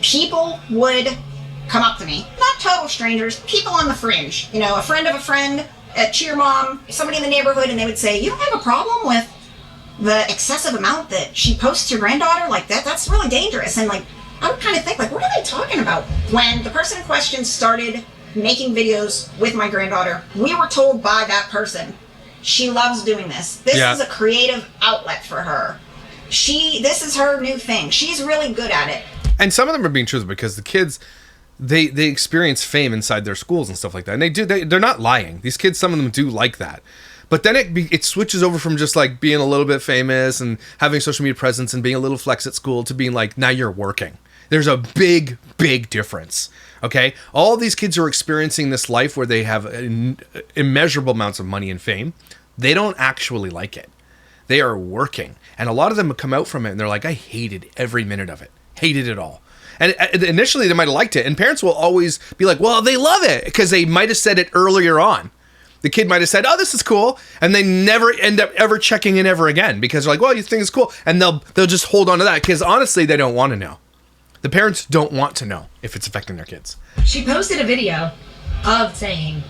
people would come up to me, not total strangers, people on the fringe, you know, a friend of a friend, a cheer mom, somebody in the neighborhood, and they would say, you don't have a problem with the excessive amount that she posts your granddaughter like that? That's really dangerous. And like, I would kind of think, like, what are they talking about? When the person in question started making videos with my granddaughter, we were told by that person, she loves doing this. This is a creative outlet for her. This is her new thing. She's really good at it. And some of them are being truthful because the kids, they experience fame inside their schools and stuff like that. And they're not lying. These kids, some of them do like that. But then it switches over from just like being a little bit famous and having social media presence and being a little flex at school to being like, now you're working. There's a big difference. Okay? All these kids are experiencing this life where they have immeasurable amounts of money and fame. They don't actually like it. They are working. And a lot of them come out from it and they're like, I hated every minute of it. Hated it all. And initially they might have liked it. And parents will always be like, well, they love it because they might have said it earlier on. The kid might have said, oh, this is cool. And they never end up ever checking in ever again because they're like, well, you think it's cool. And they'll just hold on to that because honestly, they don't want to know. The parents don't want to know if it's affecting their kids. She posted a video of saying,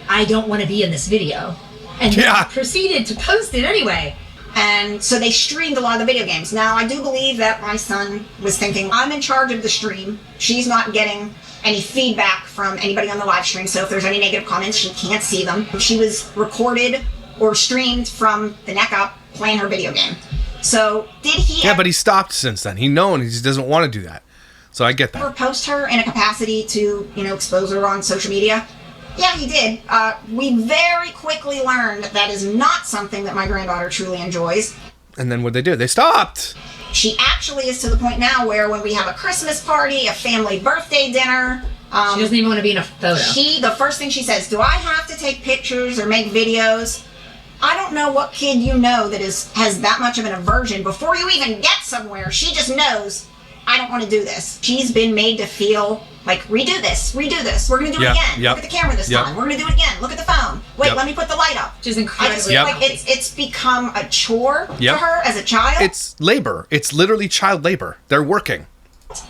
I don't want to be in this video. And then proceeded to post it anyway. And so they streamed a lot of the video games. Now, I do believe that my son was thinking, I'm in charge of the stream. She's not getting any feedback from anybody on the live stream, so if there's any negative comments, she can't see them. She was recorded or streamed from the neck up playing her video game. So did he Yeah, but he stopped since then. He doesn't want to do that. So I get ever that. post her in a capacity to, expose her on social media? Yeah, he did. We very quickly learned that is not something that my granddaughter truly enjoys. And then what they do? They stopped. She actually is to the point now where when we have a Christmas party, a family birthday dinner, she doesn't even want to be in a photo. the first thing she says, do I have to take pictures or make videos? I don't know what kid that has that much of an aversion. Before you even get somewhere, she just knows, I don't want to do this. She's been made to feel like, redo this. We're going to do it again. Look at the camera this time. We're going to do it again. Look at the phone. Wait, let me put the light up. Which is incredibly I just feel like it's become a chore for her as a child. It's labor. It's literally child labor. They're working.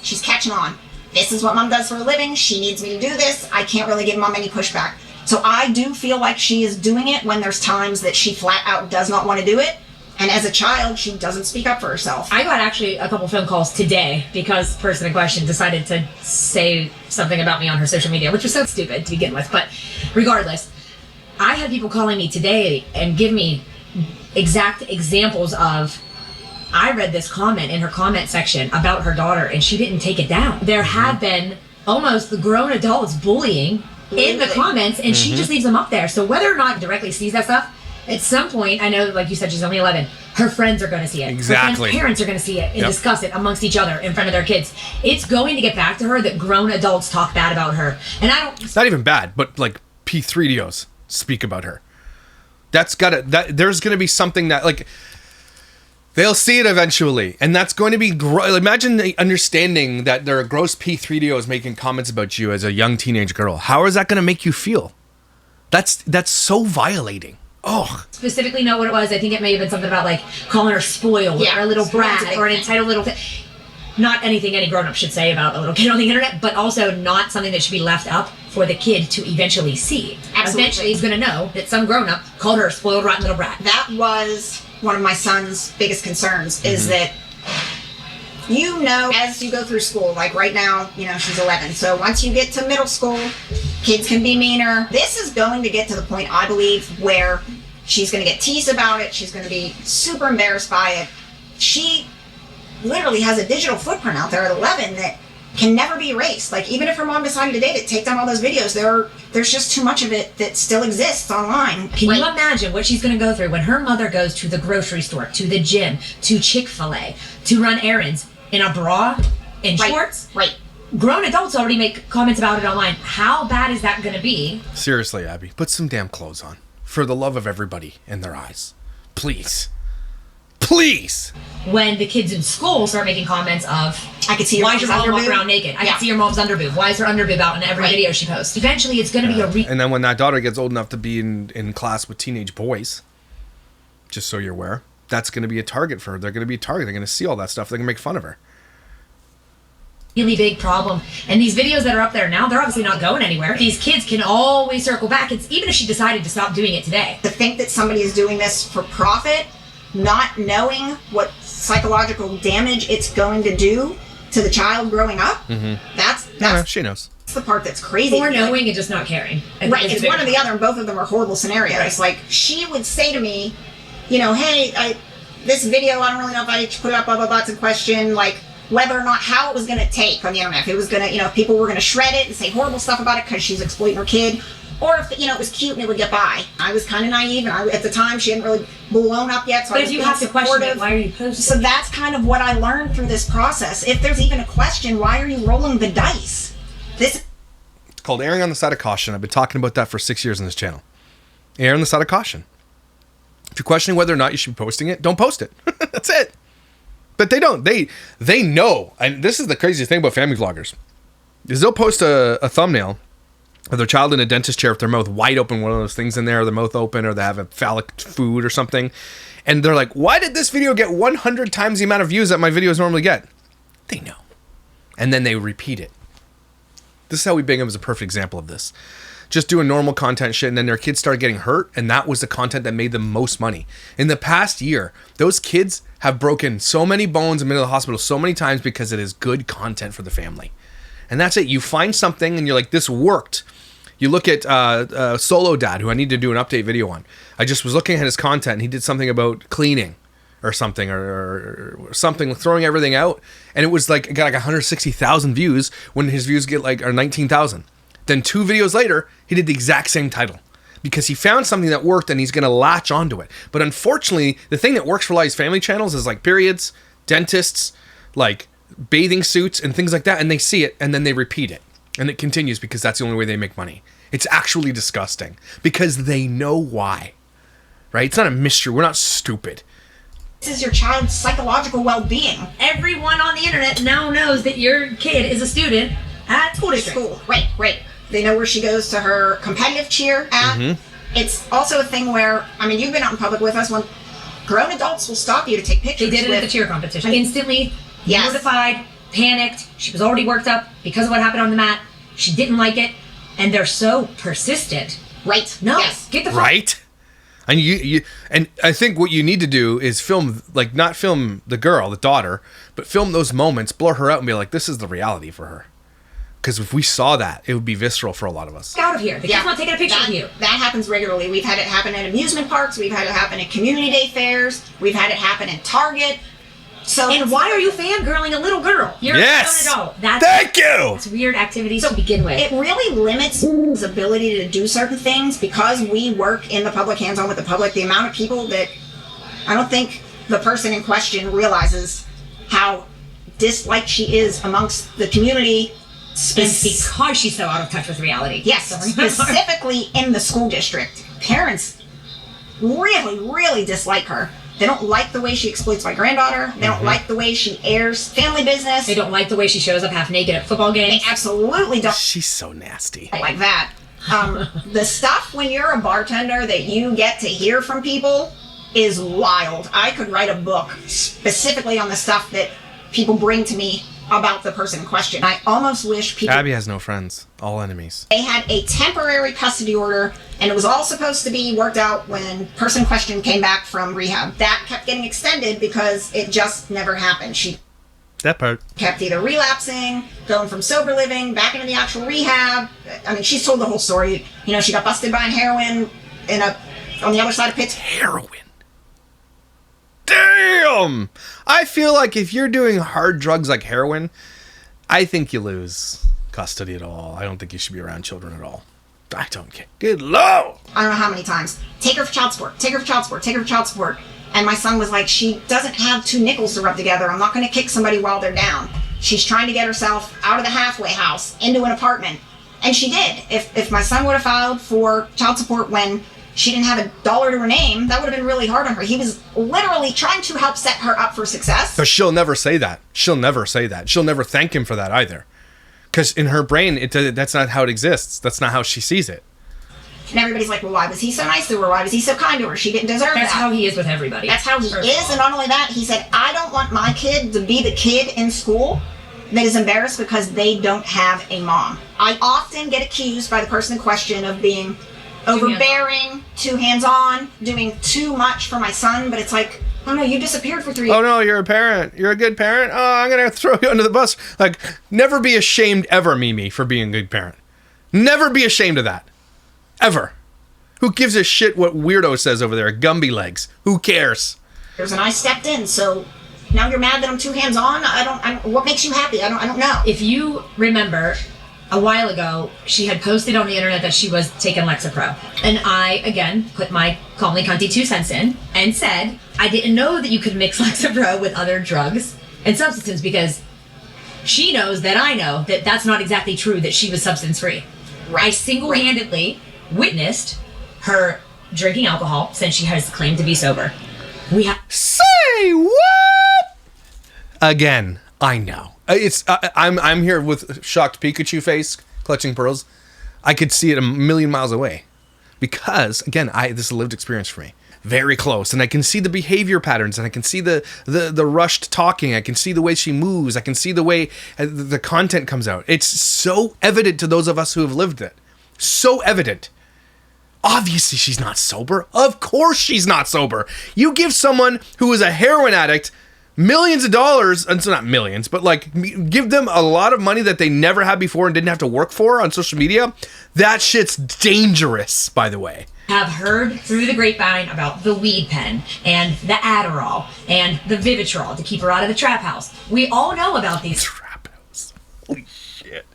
She's catching on. This is what mom does for a living. She needs me to do this. I can't really give mom any pushback. So I do feel like she is doing it when there's times that she flat out does not want to do it. And as a child, she doesn't speak up for herself. I got actually a couple phone calls today because the person in question decided to say something about me on her social media, which was so stupid to begin with. But regardless, I had people calling me today and give me exact examples of, I read this comment in her comment section about her daughter and she didn't take it down. There have been almost the grown adults bullying in the comments and she just leaves them up there. So whether or not directly sees that stuff, at some point, I know, like you said, she's only 11. Her friends are going to see it. Exactly. Her friends' parents are going to see it and discuss it amongst each other in front of their kids. It's going to get back to her that grown adults talk bad about her. And It's not even bad, but like P3DOs speak about her. There's going to be something that, like, they'll see it eventually. And that's going to be, imagine the understanding that there are gross P3DOs making comments about you as a young teenage girl. How is that going to make you feel? That's so violating. Oh. Specifically know what it was. I think it may have been something about like calling her spoiled or a little brat or an entitled little not anything any grown-up should say about a little kid on the internet, but also not something that should be left up for the kid to eventually see. Absolutely. Eventually he's going to know that some grown-up called her a spoiled, rotten little brat. That was one of my son's biggest concerns, is that as you go through school, like right now, she's 11. So once you get to middle school, kids can be meaner. This is going to get to the point, I believe, where she's going to get teased about it. She's going to be super embarrassed by it. She literally has a digital footprint out there at 11 that can never be erased. Like, even if her mom decided today to take down all those videos, there's just too much of it that still exists online. Can you imagine what she's going to go through when her mother goes to the grocery store, to the gym, to Chick-fil-A, to run errands in a bra and shorts? Right. Grown adults already make comments about it online. How bad is that going to be? Seriously, Abby, put some damn clothes on. For the love of everybody in their eyes. Please. Please! When the kids in school start making comments of, I could see your why is your mom walking underboob around naked? I can see your mom's underboob. Why is her underboob out in every video she posts? Eventually, it's going to be And then when that daughter gets old enough to be in class with teenage boys, just so you're aware, that's going to be a target for her. They're going to be a target. They're going to see all that stuff. They're going to make fun of her. Really big problem. And these videos that are up there now, they're obviously not going anywhere. These kids can always circle back. It's even if she decided to stop doing it today. To think that somebody is doing this for profit, not knowing what psychological damage it's going to do to the child growing up, that's she knows. That's the part that's crazy. Or knowing and just not caring. Right, it's one or the other, and both of them are horrible scenarios. Right. Like, she would say to me, hey, this video, I don't really know if I should put it up, blah, blah, blah, it's a question, like, whether or not how it was going to take on the internet. If it was going to, if people were going to shred it and say horrible stuff about it because she's exploiting her kid, or if, it was cute and it would get by. I was kind of naive, and at the time, she hadn't really blown up yet, so but I was if you being have to question supportive. it, why are you posting? So that's kind of what I learned through this process. If there's even a question, why are you rolling the dice? It's called erring on the side of caution. I've been talking about that for 6 years on this channel. Err on the side of caution. If you're questioning whether or not you should be posting it, don't post it. That's it. But they don't. They know. And this is the craziest thing about family vloggers. Is they'll post a thumbnail of their child in a dentist chair with their mouth wide open, one of those things in there, or their mouth open, or they have a phallic food or something. And they're like, why did this video get 100 times the amount of views that my videos normally get? They know. And then they repeat it. This is how we Bingham is a perfect example of this. Just doing normal content shit, and then their kids started getting hurt, and that was the content that made them most money. In the past year, those kids have broken so many bones and been to the hospital so many times because it is good content for the family. And that's it. You find something, and you're like, this worked. You look at Solo Dad, who I need to do an update video on. I just was looking at his content, and he did something about cleaning. or something, or something, throwing everything out. And it was like, it got like 160,000 views when his views get like, or 19,000. Then 2 videos later, he did the exact same title because he found something that worked and he's going to latch onto it. But unfortunately, the thing that works for a lot of these family channels is like periods, dentists, like bathing suits and things like that. And they see it and then they repeat it. And it continues because that's the only way they make money. It's actually disgusting because they know why, right? It's not a mystery. We're not stupid. This is your child's psychological well-being. Everyone on the internet now knows that your kid is a student at school district. School, right. They know where she goes to her competitive cheer at. Mm-hmm. It's also a thing where, I mean, you've been out in public with us when grown adults will stop you to take pictures. They did it at the cheer competition. Instantly mortified, panicked. She was already worked up because of what happened on the mat. She didn't like it. And they're so persistent. Right. No, yes. Get the fuck. Right. And you and I think what you need to do is film, like, not film the girl, the daughter, but film those moments, blur her out and be like, this is the reality for her. Because if we saw that, it would be visceral for a lot of us. Get out of here. The kid's not taking a picture of you. That happens regularly. We've had it happen at amusement parks. We've had it happen at community day fairs. We've had it happen in Target. So, and why are you fangirling a little girl? You're yes. a grown adult. Thank you. It's weird activities to begin with. It really limits his ability to do certain things because we work in the public, hands-on with the public. The amount of people that I don't think the person in question realizes how disliked she is amongst the community. It's because she's so out of touch with reality. Yes, specifically in the school district. Parents really, really dislike her. They don't like the way she exploits my granddaughter. They don't like the way she airs family business. They don't like the way she shows up half naked at football games. They absolutely don't. She's so nasty. Like that. The stuff when you're a bartender that you get to hear from people is wild. I could write a book specifically on the stuff that people bring to me about the person in question. I almost wish people... Abby has no friends. All enemies. They had a temporary custody order, and it was all supposed to be worked out when person in question came back from rehab. That kept getting extended because it just never happened. She that part kept either relapsing, going from sober living back into the actual rehab. I mean, she's told the whole story. You know, she got busted buying heroin on the other side of Pittsburgh. Heroin. Damn! I feel like if you're doing hard drugs like heroin, I think you lose custody at all. I don't think you should be around children at all. I don't care. Good Lord! I don't know how many times. Take her for child support. Take her for child support. Take her for child support. And my son was like, she doesn't have 2 nickels to rub together. I'm not going to kick somebody while they're down. She's trying to get herself out of the halfway house into an apartment. And she did. If my son would have filed for child support when she didn't have $1 to her name, that would have been really hard on her. He was literally trying to help set her up for success. But she'll never say that. She'll never say that. She'll never thank him for that either. Because in her brain, that's not how it exists. That's not how she sees it. And everybody's like, well, why was he so nice to her? Why was he so kind to her? She didn't deserve that. That's how he is with everybody. That's how he is. And not only that, he said, I don't want my kid to be the kid in school that is embarrassed because they don't have a mom. I often get accused by the person in question of being overbearing, too hands-on, doing too much for my son, but it's like, oh no, you disappeared for 3 years. Oh no, you're a parent. You're a good parent. Oh, I'm going to throw you under the bus. Like, never be ashamed ever, Mimi, for being a good parent. Never be ashamed of that. Ever. Who gives a shit what weirdo says over there? Gumby legs. Who cares? And I stepped in, so now you're mad that I'm too hands-on? What makes you happy? I don't know. If you remember, a while ago, she had posted on the internet that she was taking Lexapro. And I, again, put my call me cunty 2 cents in and said, I didn't know that you could mix Lexapro with other drugs and substances because she knows that I know that that's not exactly true, that she was substance-free. I single-handedly witnessed her drinking alcohol since she has claimed to be sober. Say what? Again, I know. I'm here with shocked Pikachu face, clutching pearls. I could see it a million miles away. Because, again, this is a lived experience for me. Very close. And I can see the behavior patterns, and I can see the rushed talking. I can see the way she moves. I can see the way the content comes out. It's so evident to those of us who have lived it. So evident. Obviously, she's not sober. Of course she's not sober. You give someone who is a heroin addict millions of dollars, and so not millions, but like give them a lot of money that they never had before and didn't have to work for on social media. That shit's dangerous, by the way. have heard through the grapevine about the weed pen and the Adderall and the Vivitrol to keep her out of the trap house. We all know about these. Trap house. Holy shit.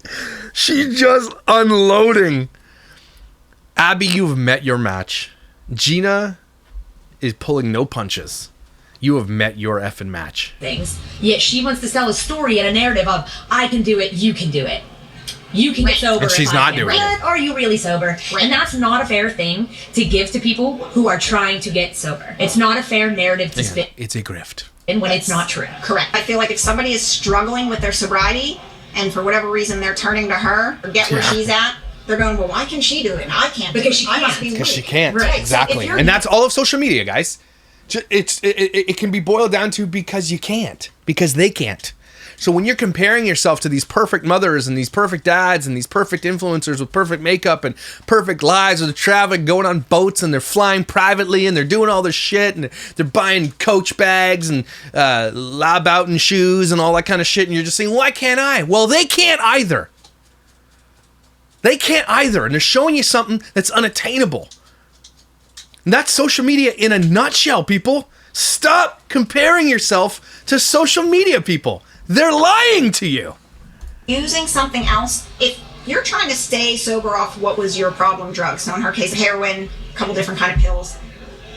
She's just unloading. Abby, you've met your match. Gina is pulling no punches. You have met your effing match. Things. Yet she wants to sell a story and a narrative of, I can do it, you can do it. You can get sober. And she's not doing it. Are you really sober? Right. And that's not a fair thing to give to people who are trying to get sober. It's not a fair narrative to spin. It's a grift. And when it's not true. Correct. I feel like if somebody is struggling with their sobriety and for whatever reason they're turning to her or get where she's at, they're going, well, why can she do it and I can't? Because she I must can't. be Because weak. she can't. Right. Exactly. So and that's all of social media, guys. It can be boiled down to because you can't. Because they can't. So when you're comparing yourself to these perfect mothers and these perfect dads and these perfect influencers with perfect makeup and perfect lives, or they're traveling, going on boats, and they're flying privately, and they're doing all this shit, and they're buying Coach bags and Labouten shoes and all that kind of shit, and you're just saying, why can't I? Well, they can't either. They can't either, and they're showing you something that's unattainable. And that's social media in a nutshell, people. Stop comparing yourself to social media people. They're lying to you. Using something else, if you're trying to stay sober off what was your problem drug, so in her case, heroin, a couple different kind of pills,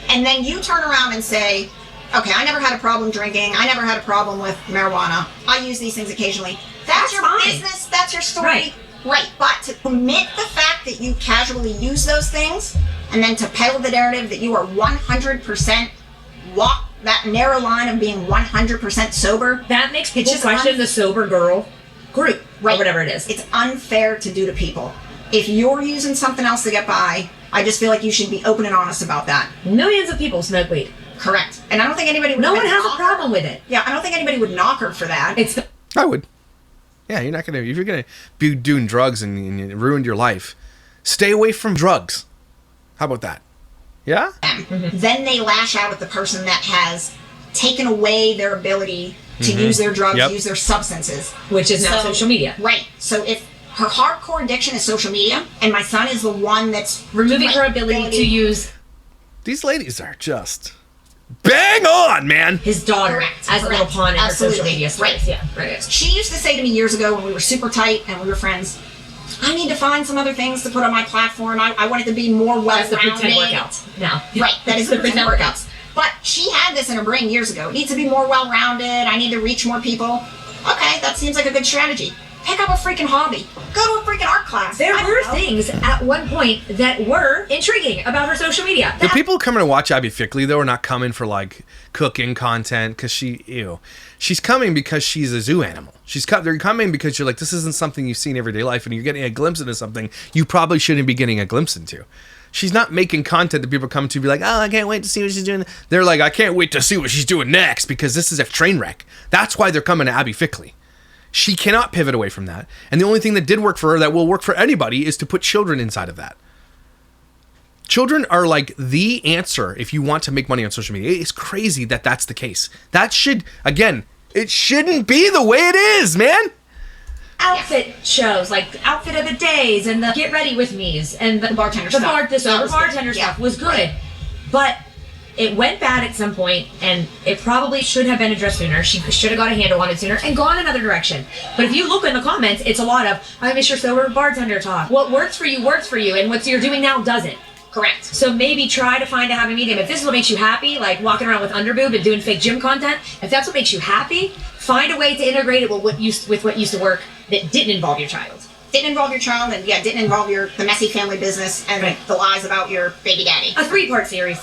and then you turn around and say, okay, I never had a problem drinking, I never had a problem with marijuana, I use these things occasionally. That's your fine. business, that's your story. Right. But to omit the fact that you casually use those things, and then to peddle the narrative that you are 100% walk that narrow line of being 100% sober. That makes people question the sober girl group, right, or whatever it is. It's unfair to do to people. If you're using something else to get by, I just feel like you should be open and honest about that. Millions of people smoke weed. Correct. And I don't think anybody would No one has a problem with it. Yeah, I don't think anybody would knock her for that. I would. Yeah, you're not gonna, if you're gonna be doing drugs and you ruined your life, stay away from drugs. How about that? Yeah? Then they lash out at the person that has taken away their ability to use their drugs, use their substances. Which is now social media. Right. So if her hardcore addiction is social media, and my son is the one that's removing her ability to use... These ladies are just bang on, man. His daughter as a little pawn in her social media space. Right. Yeah, right. She used to say to me years ago when we were super tight and we were friends, I need to find some other things to put on my platform. I want it to be more well-rounded. That's the pretend workouts now. Right, that is the pretend workouts. But she had this in her brain years ago. It needs to be more well-rounded. I need to reach more people. Okay, that seems like a good strategy. Pick up a freaking hobby. Go to a freaking art class. There were things at one point that were intriguing about her social media. The people coming to watch Abbey Fickley, though, are not coming for, like, cooking content, because she's coming because she's a zoo animal. They're coming because you're like, this isn't something you see in everyday life, and you're getting a glimpse into something you probably shouldn't be getting a glimpse into. She's not making content that people come to be like, oh, I can't wait to see what she's doing. They're like, I can't wait to see what she's doing next, because this is a train wreck. That's why they're coming to Abbey Fickley. She cannot pivot away from that. And the only thing that did work for her, that will work for anybody, is to put children inside of that. Children are like the answer if you want to make money on social media. It's crazy that that's the case. That should, again, it shouldn't be the way it is, man. Outfit shows, like outfit of the days and the get ready with me's and the bartender stuff. Bartender stuff was good. But it went bad at some point, and it probably should have been addressed sooner. She should have got a handle on it sooner and gone another direction. But if you look in the comments, it's a lot of, I miss your sober bartender talk. What works for you, and what you're doing now doesn't. Correct. So maybe try to find a happy medium. If this is what makes you happy, like walking around with underboob and doing fake gym content, if that's what makes you happy, find a way to integrate it with what used to work that didn't involve your child. Didn't involve your child, and didn't involve the messy family business and the lies about your baby daddy. A three-part series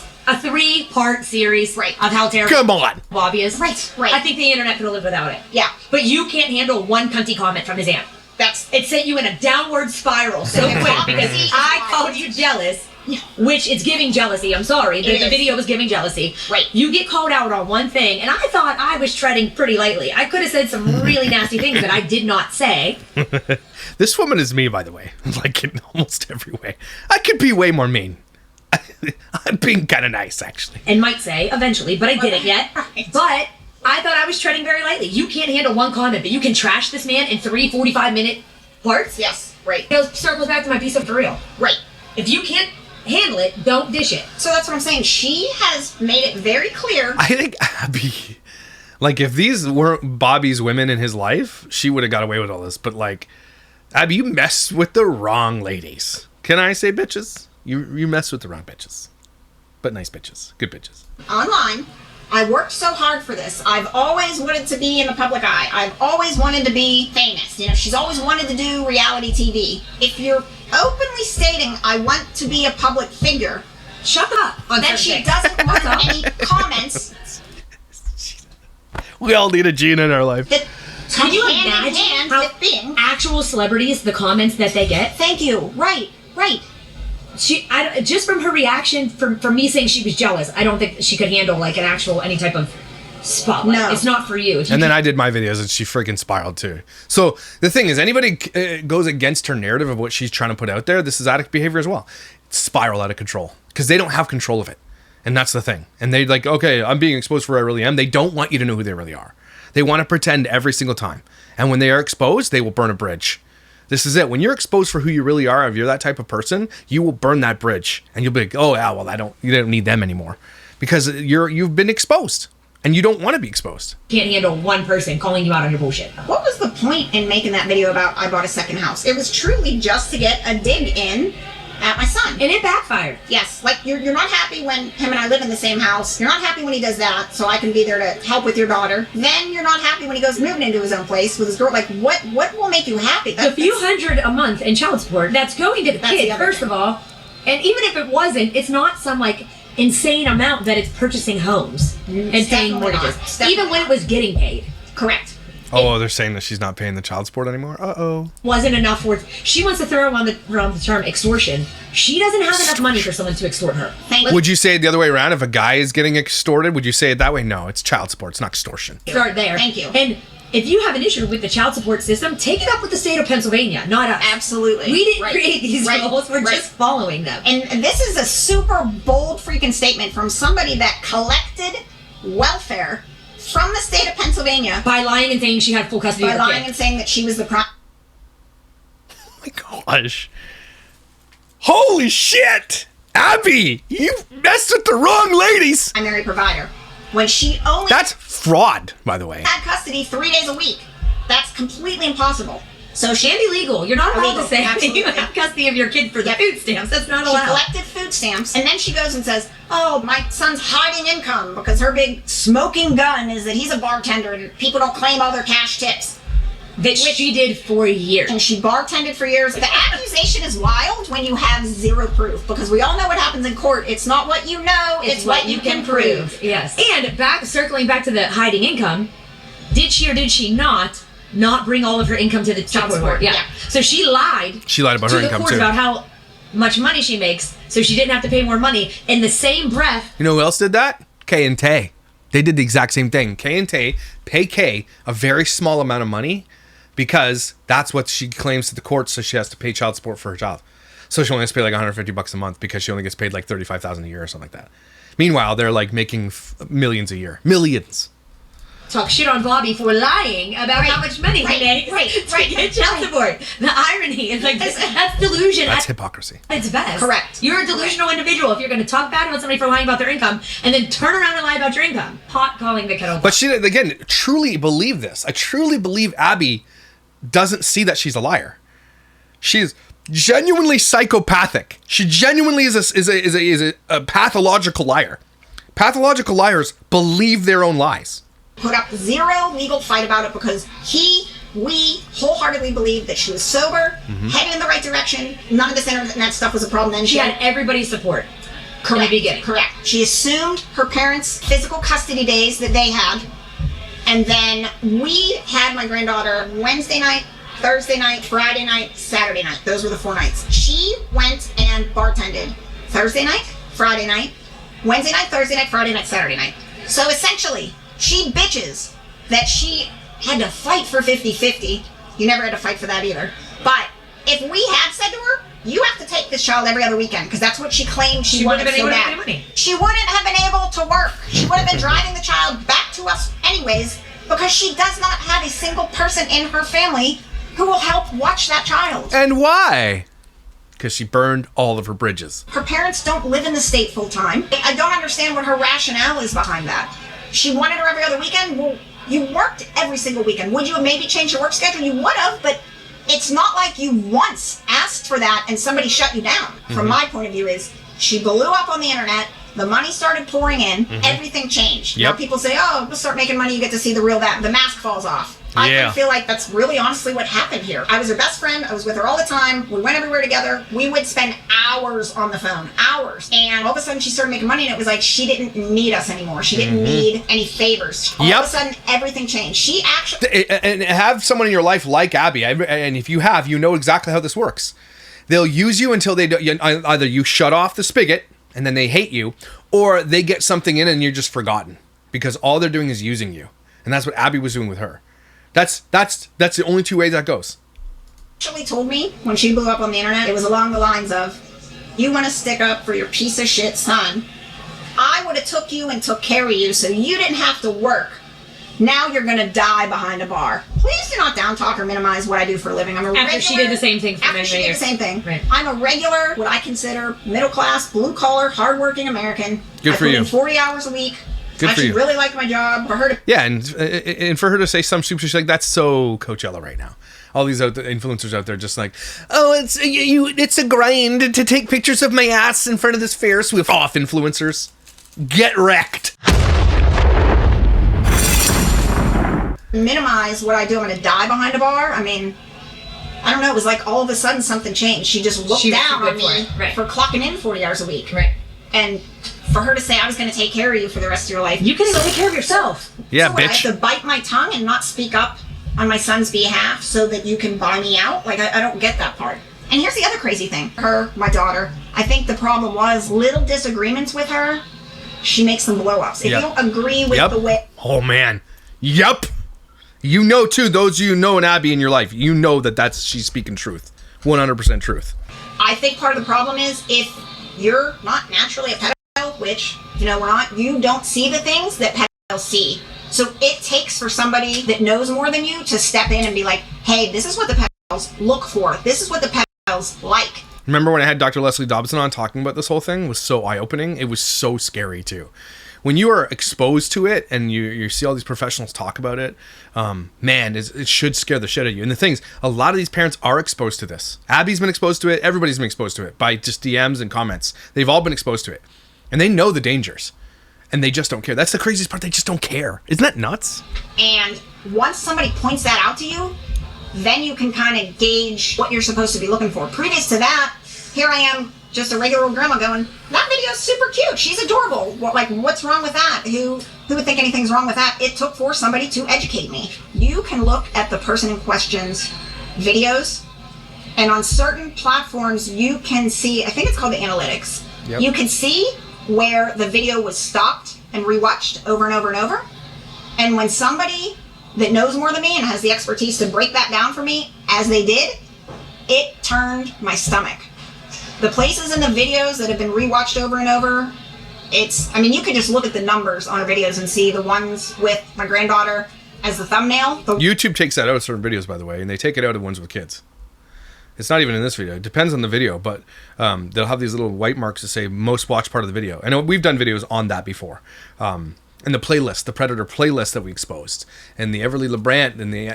of how terrible Come on. Bobby is. Right. I think the internet could have lived without it. Yeah. But you can't handle one cunty comment from his aunt. It sent you in a downward spiral so quick because I called you jealous, which it's giving jealousy. I'm sorry. The video was giving jealousy. Right. You get called out on one thing, and I thought I was treading pretty lightly. I could have said some really nasty things that I did not say. This woman is me, by the way. Like, in almost every way. I could be way more mean. I'm being kind of nice, actually. And might say, eventually, but I didn't yet. Right. But I thought I was treading very lightly. You can't handle one comment, but you can trash this man in 3 45-minute parts? Yes. Right. It circles back to my piece of for real. Right. If you can't handle it, don't dish it. So that's what I'm saying. She has made it very clear. I think Abby, like, if these weren't Bobby's women in his life, she would have got away with all this. But, like, Abby, you messed with the wrong ladies. Can I say bitches? You messed with the wrong bitches. But nice bitches. Good bitches. Online, I worked so hard for this. I've always wanted to be in the public eye. I've always wanted to be famous. You know, she's always wanted to do reality TV. If you're openly stating, I want to be a public figure, Shut up. On then she doesn't want any comments We all need a Gina in our life. that Can you hand in imagine hand how with being. actual celebrities, the comments that they get? Thank you. Right. Just from her reaction, from me saying she was jealous, I don't think she could handle like any type of spotlight. No. It's not for you. And then I did my videos and she freaking spiraled too. So the thing is, anybody goes against her narrative of what she's trying to put out there, this is addict behavior as well. It's spiral out of control because they don't have control of it. And that's the thing. And they like, okay, I'm being exposed for who I really am. They don't want you to know who they really are. They want to pretend every single time. And when they are exposed, they will burn a bridge. This is it. When you're exposed for who you really are, if you're that type of person, you will burn that bridge. And you'll be like, oh, yeah, well, you don't need them anymore. Because you've been exposed. And you don't want to be exposed. Can't handle one person calling you out on your bullshit. What was the point in making that video about I bought a second house? It was truly just to get a dig in at my son. And it backfired. Yes, like you're not happy when him and I live in the same house. You're not happy when he does that, so I can be there to help with your daughter. Then you're not happy when he goes moving into his own place with his girl. Like, what will make you happy? The few hundred a month in child support that's going to the That's kid, the other first thing. of all. And even if it wasn't, it's not some like insane amount that it's purchasing homes and It's paying definitely not. mortgages. It's definitely Even when it was getting paid. Correct. Oh, they're saying that she's not paying the child support anymore? Uh-oh. Wasn't enough worth. She wants to throw around the term extortion. She doesn't have enough money for someone to extort her. Would you say it the other way around? If a guy is getting extorted, would you say it that way? No, it's child support. It's not extortion. Start there. Thank you. And if you have an issue with the child support system, take it up with the state of Pennsylvania, not us. Absolutely. We didn't Right. create these Right. rules. We're Right. just following them. And this is a super bold freaking statement from somebody that collected welfare from the state of Pennsylvania By lying and saying she had full custody by of her lying kid. and saying that she was the Oh my gosh. Holy shit! Abby! You messed with the wrong ladies! primary provider. When she only That's fraud, by the way. had custody 3 days a week. That's completely impossible. So she And illegal. You're not allowed Illegal, to say that you absolutely. have custody of your kid for the Yep. food stamps. That's not She allowed. collected food stamps, and then she goes and says, oh, my son's hiding income because her big smoking gun is that he's a bartender and people don't claim all their cash tips. That she did for years. And she bartended for years. The accusation is wild when you have zero proof, because we all know what happens in court. It's not what you know, it's what you can prove. Yes. And circling back to the hiding income, did she or did she not bring all of her income to the child support? Yeah. So she lied. She lied about to her the income, court too. about how much money she makes, so she didn't have to pay more money. In the same breath, You know who else did that? Kay and Tay. They did the exact same thing. Kay and Tay pay Kay a very small amount of money because that's what she claims to the court, so she has to pay child support for her child. So she only has to pay like $150 a month because she only gets paid like $35,000 a year or something like that. Meanwhile, they're like making millions a year. Millions. talk shit on Bobby for lying about how much money he makes to get child support. The irony is like, that's delusion. That's hypocrisy. It's best. Correct. You're a delusional individual if you're going to talk bad about somebody for lying about their income and then turn around and lie about your income. Pot calling the kettle. But she, again, truly believe this. I truly believe Abby doesn't see that she's a liar. She's genuinely psychopathic. She genuinely is a pathological liar. Pathological liars believe their own lies. Put up zero legal fight about it because we wholeheartedly believed that she was sober, heading in the right direction. None of this internet stuff was a problem then. she had everybody's support from the beginning. Correct. She assumed her parents' physical custody days that they had. And then we had my granddaughter Wednesday night, Thursday night, Friday night, Saturday night. Those were the 4 nights. She went and bartended Thursday night, Friday night, Wednesday night, Thursday night, Friday night, Saturday night. So essentially, she bitches that she had to fight for 50-50. You never had to fight for that either. But if we had said to her, you have to take this child every other weekend, because that's what she claimed she wanted so bad. She wouldn't have been able to work. She would have been driving the child back to us anyways, because she does not have a single person in her family who will help watch that child. And why? because she burned all of her bridges. Her parents don't live in the state full time. I don't understand what her rationale is behind that. She wanted her every other weekend. Well, you worked every single weekend. Would you have maybe changed your work schedule? You would have, but it's not like you once asked for that and somebody shut you down. From my point of view is she blew up on the internet. The money started pouring in. Everything changed. Now people say, oh, we'll start making money. You get to see the real that. The mask falls off. I feel like that's really honestly what happened here. I was her best friend. I was with her all the time. We went everywhere together. We would spend hours on the phone. Hours. And all of a sudden she started making money and it was like she didn't need us anymore. She didn't need any favors. All of a sudden everything changed. She actually... And have someone in your life like Abbey, and if you have, you know exactly how this works. They'll use you until they either you shut off the spigot and then they hate you, or they get something in and you're just forgotten because all they're doing is using you. And that's what Abbey was doing with her. That's the only two ways that goes. Actually told me when she blew up on the internet, it was along the lines of, you want to stick up for your piece of shit son. I would have took you and took care of you so you didn't have to work. Now you're going to die behind a bar. Please do not down talk or minimize what I do for a living. I'm a regular... After she did the same thing for many years. After she did the same thing. Right. I'm a regular, what I consider middle-class, blue-collar, hardworking American. Good for you. I put in 40 hours a week. Good I for you. really like my job. For her to... Yeah, and for her to say some stupid shit like that's so Coachella right now. All these influencers out there just like, oh, it's a grind to take pictures of my ass in front of this Ferris wheel. Off influencers. Get wrecked. Minimize what I do. I'm going to die behind a bar. I mean, I don't know. It was like all of a sudden something changed. She just looked down on me for clocking in 40 hours a week. Right. And for her to say, I was going to take care of you for the rest of your life. You can take care of yourself. Yeah, so bitch. I have to bite my tongue and not speak up on my son's behalf so that you can buy me out? Like, I don't get that part. And here's the other crazy thing. Her, my daughter, I think the problem was little disagreements with her. She makes them blow ups. If you don't agree with the way... Oh, man. Yep. You know, too, those of you know an Abbey in your life, you know she's speaking truth. 100% truth. I think part of the problem is if you're not naturally a pedophile, which, we're not, you don't see the things that pedophiles see. So it takes for somebody that knows more than you to step in and be like, hey, this is what the pedophiles look for. This is what the pedophiles like. Remember when I had Dr. Leslie Dobson on talking about this whole thing? It was so eye-opening. It was so scary, too. When you are exposed to it and you see all these professionals talk about it, man, it should scare the shit out of you. And the thing is, a lot of these parents are exposed to this. Abby's been exposed to it. Everybody's been exposed to it by just DMs and comments. They've all been exposed to it. And they know the dangers. And they just don't care. That's the craziest part. They just don't care. Isn't that nuts? And once somebody points that out to you, then you can kind of gauge what you're supposed to be looking for. Previous to that, here I am, just a regular old grandma going, that video's super cute. She's adorable. What's wrong with that? Who would think anything's wrong with that? It took for somebody to educate me. You can look at the person in question's videos, and on certain platforms, you can see, I think it's called the analytics. Yep. You can see where the video was stopped and rewatched over and over and over. And when somebody that knows more than me and has the expertise to break that down for me, as they did, it turned my stomach. The places in the videos that have been rewatched over and over, you could just look at the numbers on our videos and see the ones with my granddaughter as the thumbnail. YouTube takes that out of certain videos, by the way, and they take it out of ones with kids. It's not even in this video. It depends on the video, but they'll have these little white marks to say most watched part of the video. And we've done videos on that before. And the playlist, the Predator playlist that we exposed, and the Everly LeBrant, and the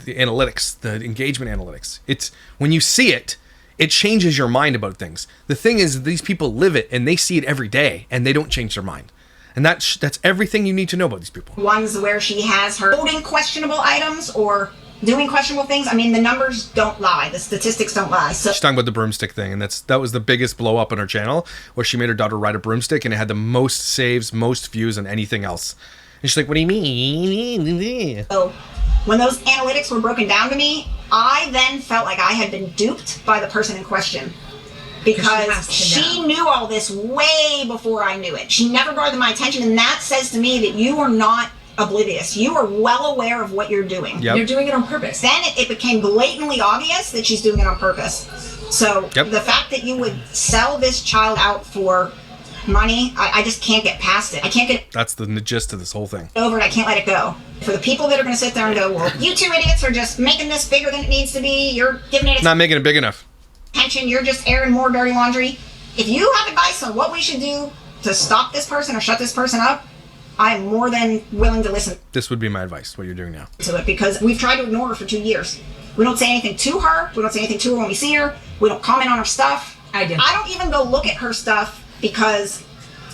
analytics, the engagement analytics. It's when you see it, it changes your mind about things. The thing is, these people live it and they see it every day, and they don't change their mind. And that's everything you need to know about these people. Ones where she has her holding questionable items or doing questionable things. The numbers don't lie. The statistics don't lie. So she's talking about the broomstick thing, and that was the biggest blow up on her channel, where she made her daughter ride a broomstick, and it had the most saves, most views, on anything else. And she's like, "What do you mean?" So when those analytics were broken down to me, I then felt like I had been duped by the person in question. Because she knew all this way before I knew it. She never brought it to my attention, and that says to me that you are not oblivious. You are well aware of what you're doing. Yep. You're doing it on purpose. Then it became blatantly obvious that she's doing it on purpose. So the fact that you would sell this child out for money, I just can't get past it. I can't get That's the gist of this whole thing. over it. I can't let it go. For the people that are going to sit there and go, well, you two idiots are just making this bigger than it needs to be. You're giving it Not making it big enough. attention. You're just airing more dirty laundry. If you have advice on what we should do to stop this person or shut this person up, I'm more than willing to listen This would be my advice, what you're doing now. to it, because we've tried to ignore her for 2 years. We don't say anything to her. We don't say anything to her when we see her. We don't comment on her stuff. I do. I don't even go look at her stuff because,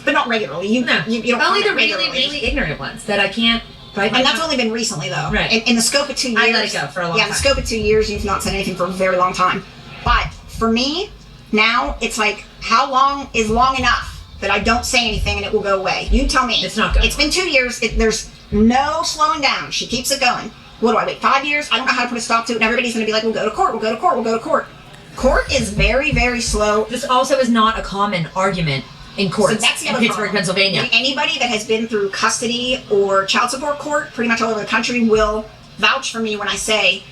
but not regularly. You don't Only comment the really, regularly. really ignorant ones that I can't. And that's only been recently, though. Right. In the scope of 2 years. I let it go for a long Yeah, time. in the scope of 2 years, you've not said anything for a very long time. But for me, now, it's like, how long is long enough that I don't say anything and it will go away? You tell me. It's not good. It's been 2 years. There's no slowing down. She keeps it going. What do I wait, 5 years? I don't know how to put a stop to it, and everybody's going to be like, we'll go to court, we'll go to court, we'll go to court. Court is very, very slow. This also is not a common argument in courts So that's the in other Pittsburgh, problem. Pennsylvania. Anybody that has been through custody or child support court, pretty much all over the country, will vouch for me when I say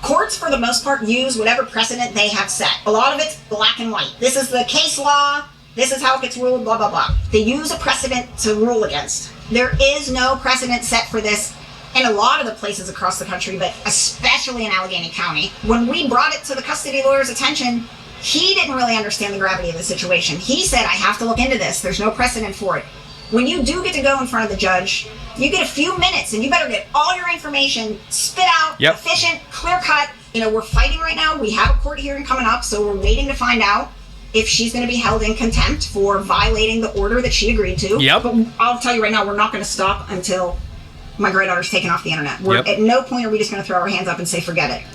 courts, for the most part, use whatever precedent they have set. A lot of it's black and white. This is the case law. This is how it gets ruled, blah, blah, blah. They use a precedent to rule against. There is no precedent set for this in a lot of the places across the country, but especially in Allegheny County. When we brought it to the custody lawyer's attention, he didn't really understand the gravity of the situation. He said, I have to look into this. There's no precedent for it. When you do get to go in front of the judge, you get a few minutes and you better get all your information spit out, efficient, clear cut. You know, we're fighting right now. We have a court hearing coming up, so we're waiting to find out if she's going to be held in contempt for violating the order that she agreed to. Yep. But I'll tell you right now, we're not going to stop until my granddaughter's taken off the internet. We're at no point are we just going to throw our hands up and say, forget it.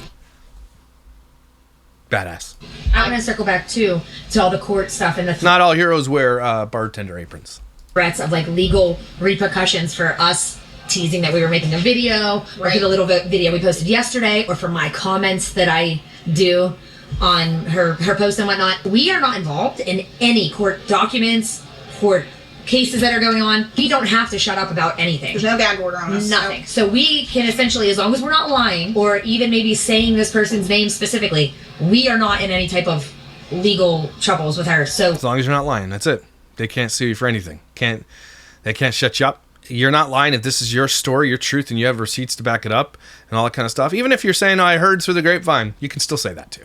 Badass. I want to circle back too to all the court stuff and the Not all heroes wear bartender aprons. threats of like legal repercussions for us teasing that we were making a video, or for the little video we posted yesterday, or for my comments that I do on her post and whatnot. We are not involved in any court documents, court cases that are going on. We don't have to shut up about anything. There's no gag order on us. Nothing. No. So we can essentially, as long as we're not lying, or even maybe saying this person's name specifically, we are not in any type of legal troubles with her. So As long as you're not lying, that's it. They can't sue you for anything. They can't shut you up. You're not lying if this is your story, your truth, and you have receipts to back it up and all that kind of stuff. Even if you're saying, oh, I heard through the grapevine, you can still say that too.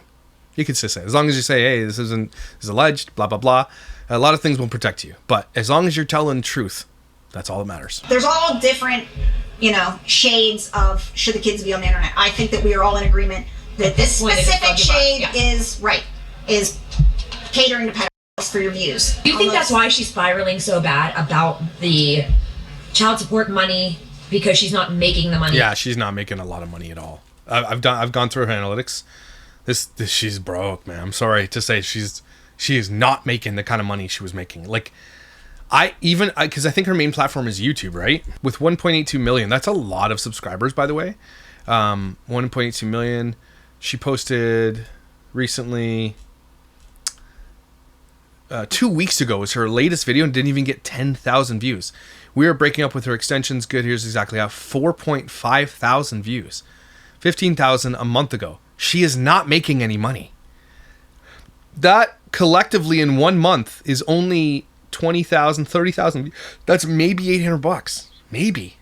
You can still say it. As long as you say, hey, this is alleged, blah, blah, blah. A lot of things will protect you. But as long as you're telling the truth, that's all that matters. There's all different, shades of should the kids be on the internet. I think that we are all in agreement that this specific shade is catering to pedophiles for your views. do you think that's why she's spiraling so bad about the child support money, because she's not making the money? Yeah, she's not making a lot of money at all. I've gone through her analytics. This she's broke, man. I'm sorry to say she is not making the kind of money she was making. Like because I think her main platform is YouTube, right? With 1.82 million, that's a lot of subscribers, by the way. 1.82 million. She posted recently. 2 weeks ago was her latest video and didn't even get 10,000 views. We are breaking up with her extensions. Good, here's exactly how. 4.5 thousand views. 15,000 a month ago. She is not making any money. That collectively in 1 month is only 20,000, 30,000. That's maybe $800. Maybe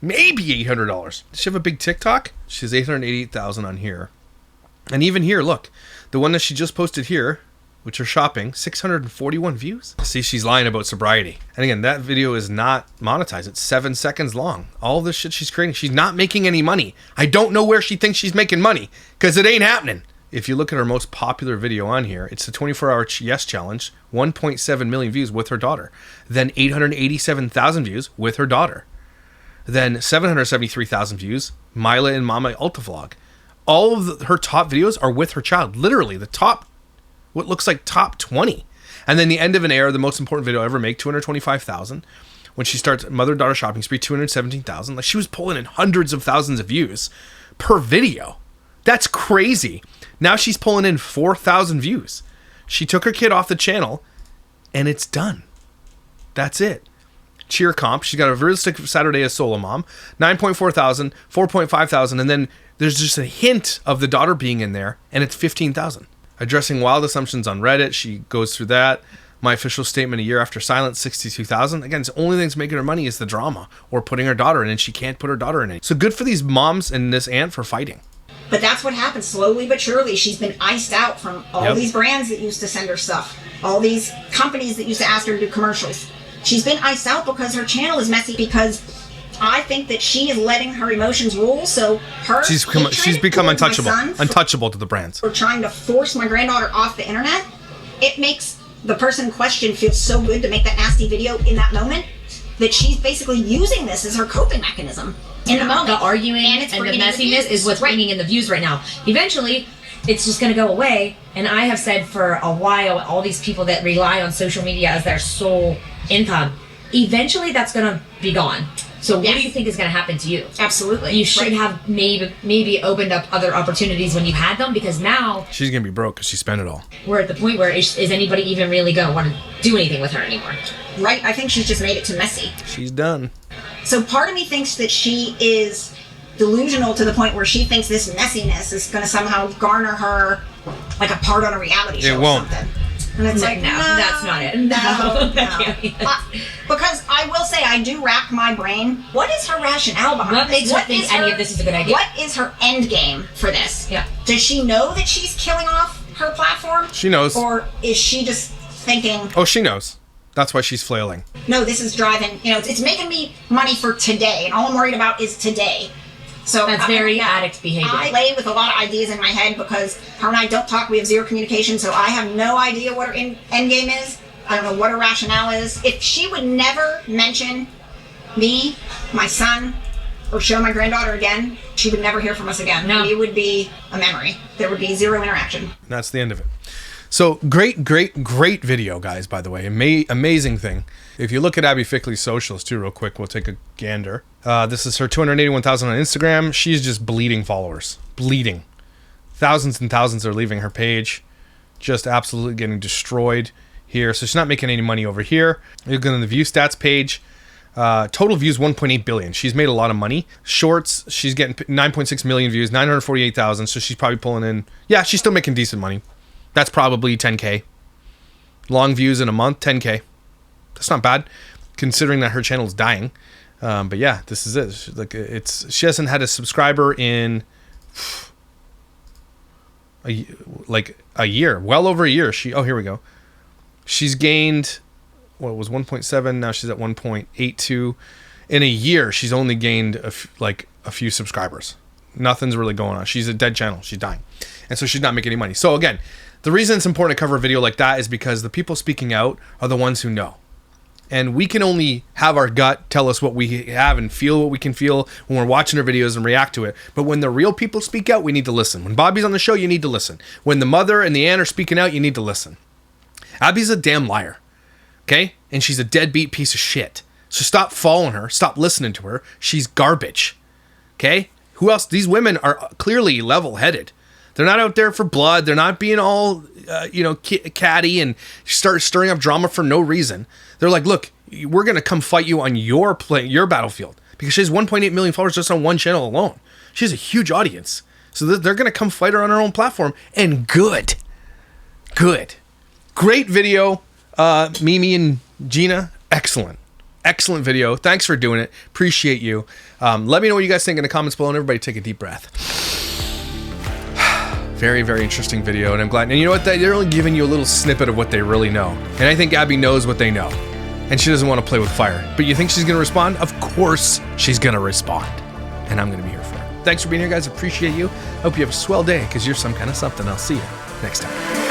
$800. Does she have a big TikTok? She has 888,000 on here. And even here, look, the one that she just posted here, which are shopping, 641 views. See, she's lying about sobriety. And again, that video is not monetized. It's 7 seconds long. All this shit she's creating, she's not making any money. I don't know where she thinks she's making money, because it ain't happening. If you look at her most popular video on here, it's the 24-hour yes challenge, 1.7 million views with her daughter. Then 887,000 views with her daughter. Then 773,000 views, Mila and Mama Ulta Vlog. All of her top videos are with her child. Literally, the top, what looks like top 20. And then the end of an era, the most important video I ever make, 225,000. When she starts mother-daughter shopping spree, 217,000. Like, she was pulling in hundreds of thousands of views per video. That's crazy. Now she's pulling in 4,000 views. She took her kid off the channel, and it's done. That's it. Cheer comp. She's got a realistic Saturday as solo mom. 9.4 thousand, 4.5 thousand, and then there's just a hint of the daughter being in there, and it's 15,000. Addressing wild assumptions on Reddit. She goes through that. My official statement a year after silence, 62,000. Again, the only thing that's making her money is the drama or putting her daughter in, and she can't put her daughter in it. So good for these moms and this aunt for fighting. But that's what happens slowly but surely. She's been iced out from all these brands that used to send her stuff, all these companies that used to ask her to do commercials. She's been iced out because her channel is messy, because I think that she is letting her emotions rule. So she's become untouchable to the brands. For trying to force my granddaughter off the internet, it makes the person in question feel so good to make that nasty video in that moment that she's basically using this as her coping mechanism in the moment. The arguing and the messiness is what's bringing in the views right now. Eventually, it's just going to go away. And I have said for a while, all these people that rely on social media as their sole income, eventually that's going to be gone. So what do you think is going to happen to you? Absolutely. You should have maybe opened up other opportunities when you had them, because now she's going to be broke because she spent it all. We're at the point where is anybody even really going to want to do anything with her anymore? Right. I think she's just made it too messy. She's done. So part of me thinks that she is delusional to the point where she thinks this messiness is going to somehow garner her like a part on a reality show or something. And it's like, no, that's not it. No. Because I will say, I do rack my brain. What is her rationale behind what makes her think any of this is a good idea? What is her end game for this? Yeah. Does she know that she's killing off her platform? She knows. Or is she just thinking... Oh, she knows. That's why she's flailing. No, this is driving... it's making me money for today, and all I'm worried about is today. So that's very addict behavior. I play with a lot of ideas in my head because her and I don't talk. We have zero communication, so I have no idea what her end game is. I don't know what her rationale is. If she would never mention me, my son, or show my granddaughter again, she would never hear from us again. No. It would be a memory. There would be zero interaction. And that's the end of it. So great video, guys, by the way. Amazing thing. If you look at Abbey Fickley's socials, too, real quick, we'll take a gander. This is her 281,000 on Instagram. She's just bleeding followers. Bleeding. Thousands and thousands are leaving her page. Just absolutely getting destroyed here. So she's not making any money over here. You go to the view stats page. Total views 1.8 billion. She's made a lot of money. Shorts, she's getting 9.6 million views, 948,000. So she's probably pulling in... Yeah, she's still making decent money. That's probably 10K. Long views in a month, 10K. That's not bad, considering that her channel is dying. But yeah, this is it. She hasn't had a subscriber in a year, well over a year. Here we go. She's gained what was 1.7. Now she's at 1.82. In a year, she's only gained a few subscribers. Nothing's really going on. She's a dead channel. She's dying, and so she's not making any money. So again, the reason it's important to cover a video like that is because the people speaking out are the ones who know. And we can only have our gut tell us what we have and feel what we can feel when we're watching our videos and react to it. But when the real people speak out, we need to listen. When Bobby's on the show, you need to listen. When the mother and the aunt are speaking out, you need to listen. Abby's a damn liar. Okay? And she's a deadbeat piece of shit. So stop following her. Stop listening to her. She's garbage. Okay? Who else? These women are clearly level-headed. They're not out there for blood. They're not being all, catty and start stirring up drama for no reason. They're like, look, we're going to come fight you on your battlefield. Because she has 1.8 million followers just on one channel alone. She has a huge audience. So they're going to come fight her on her own platform. And good. Great video. Mimi and Gina, excellent video. Thanks for doing it. Appreciate you. Let me know what you guys think in the comments below, and everybody take a deep breath. Very, very interesting video, and I'm glad. And you know what? They're only giving you a little snippet of what they really know. And I think Abby knows what they know. And she doesn't want to play with fire. But you think she's going to respond? Of course she's going to respond. And I'm going to be here for her. Thanks for being here, guys. Appreciate you. Hope you have a swell day, because you're some kind of something. I'll see you next time.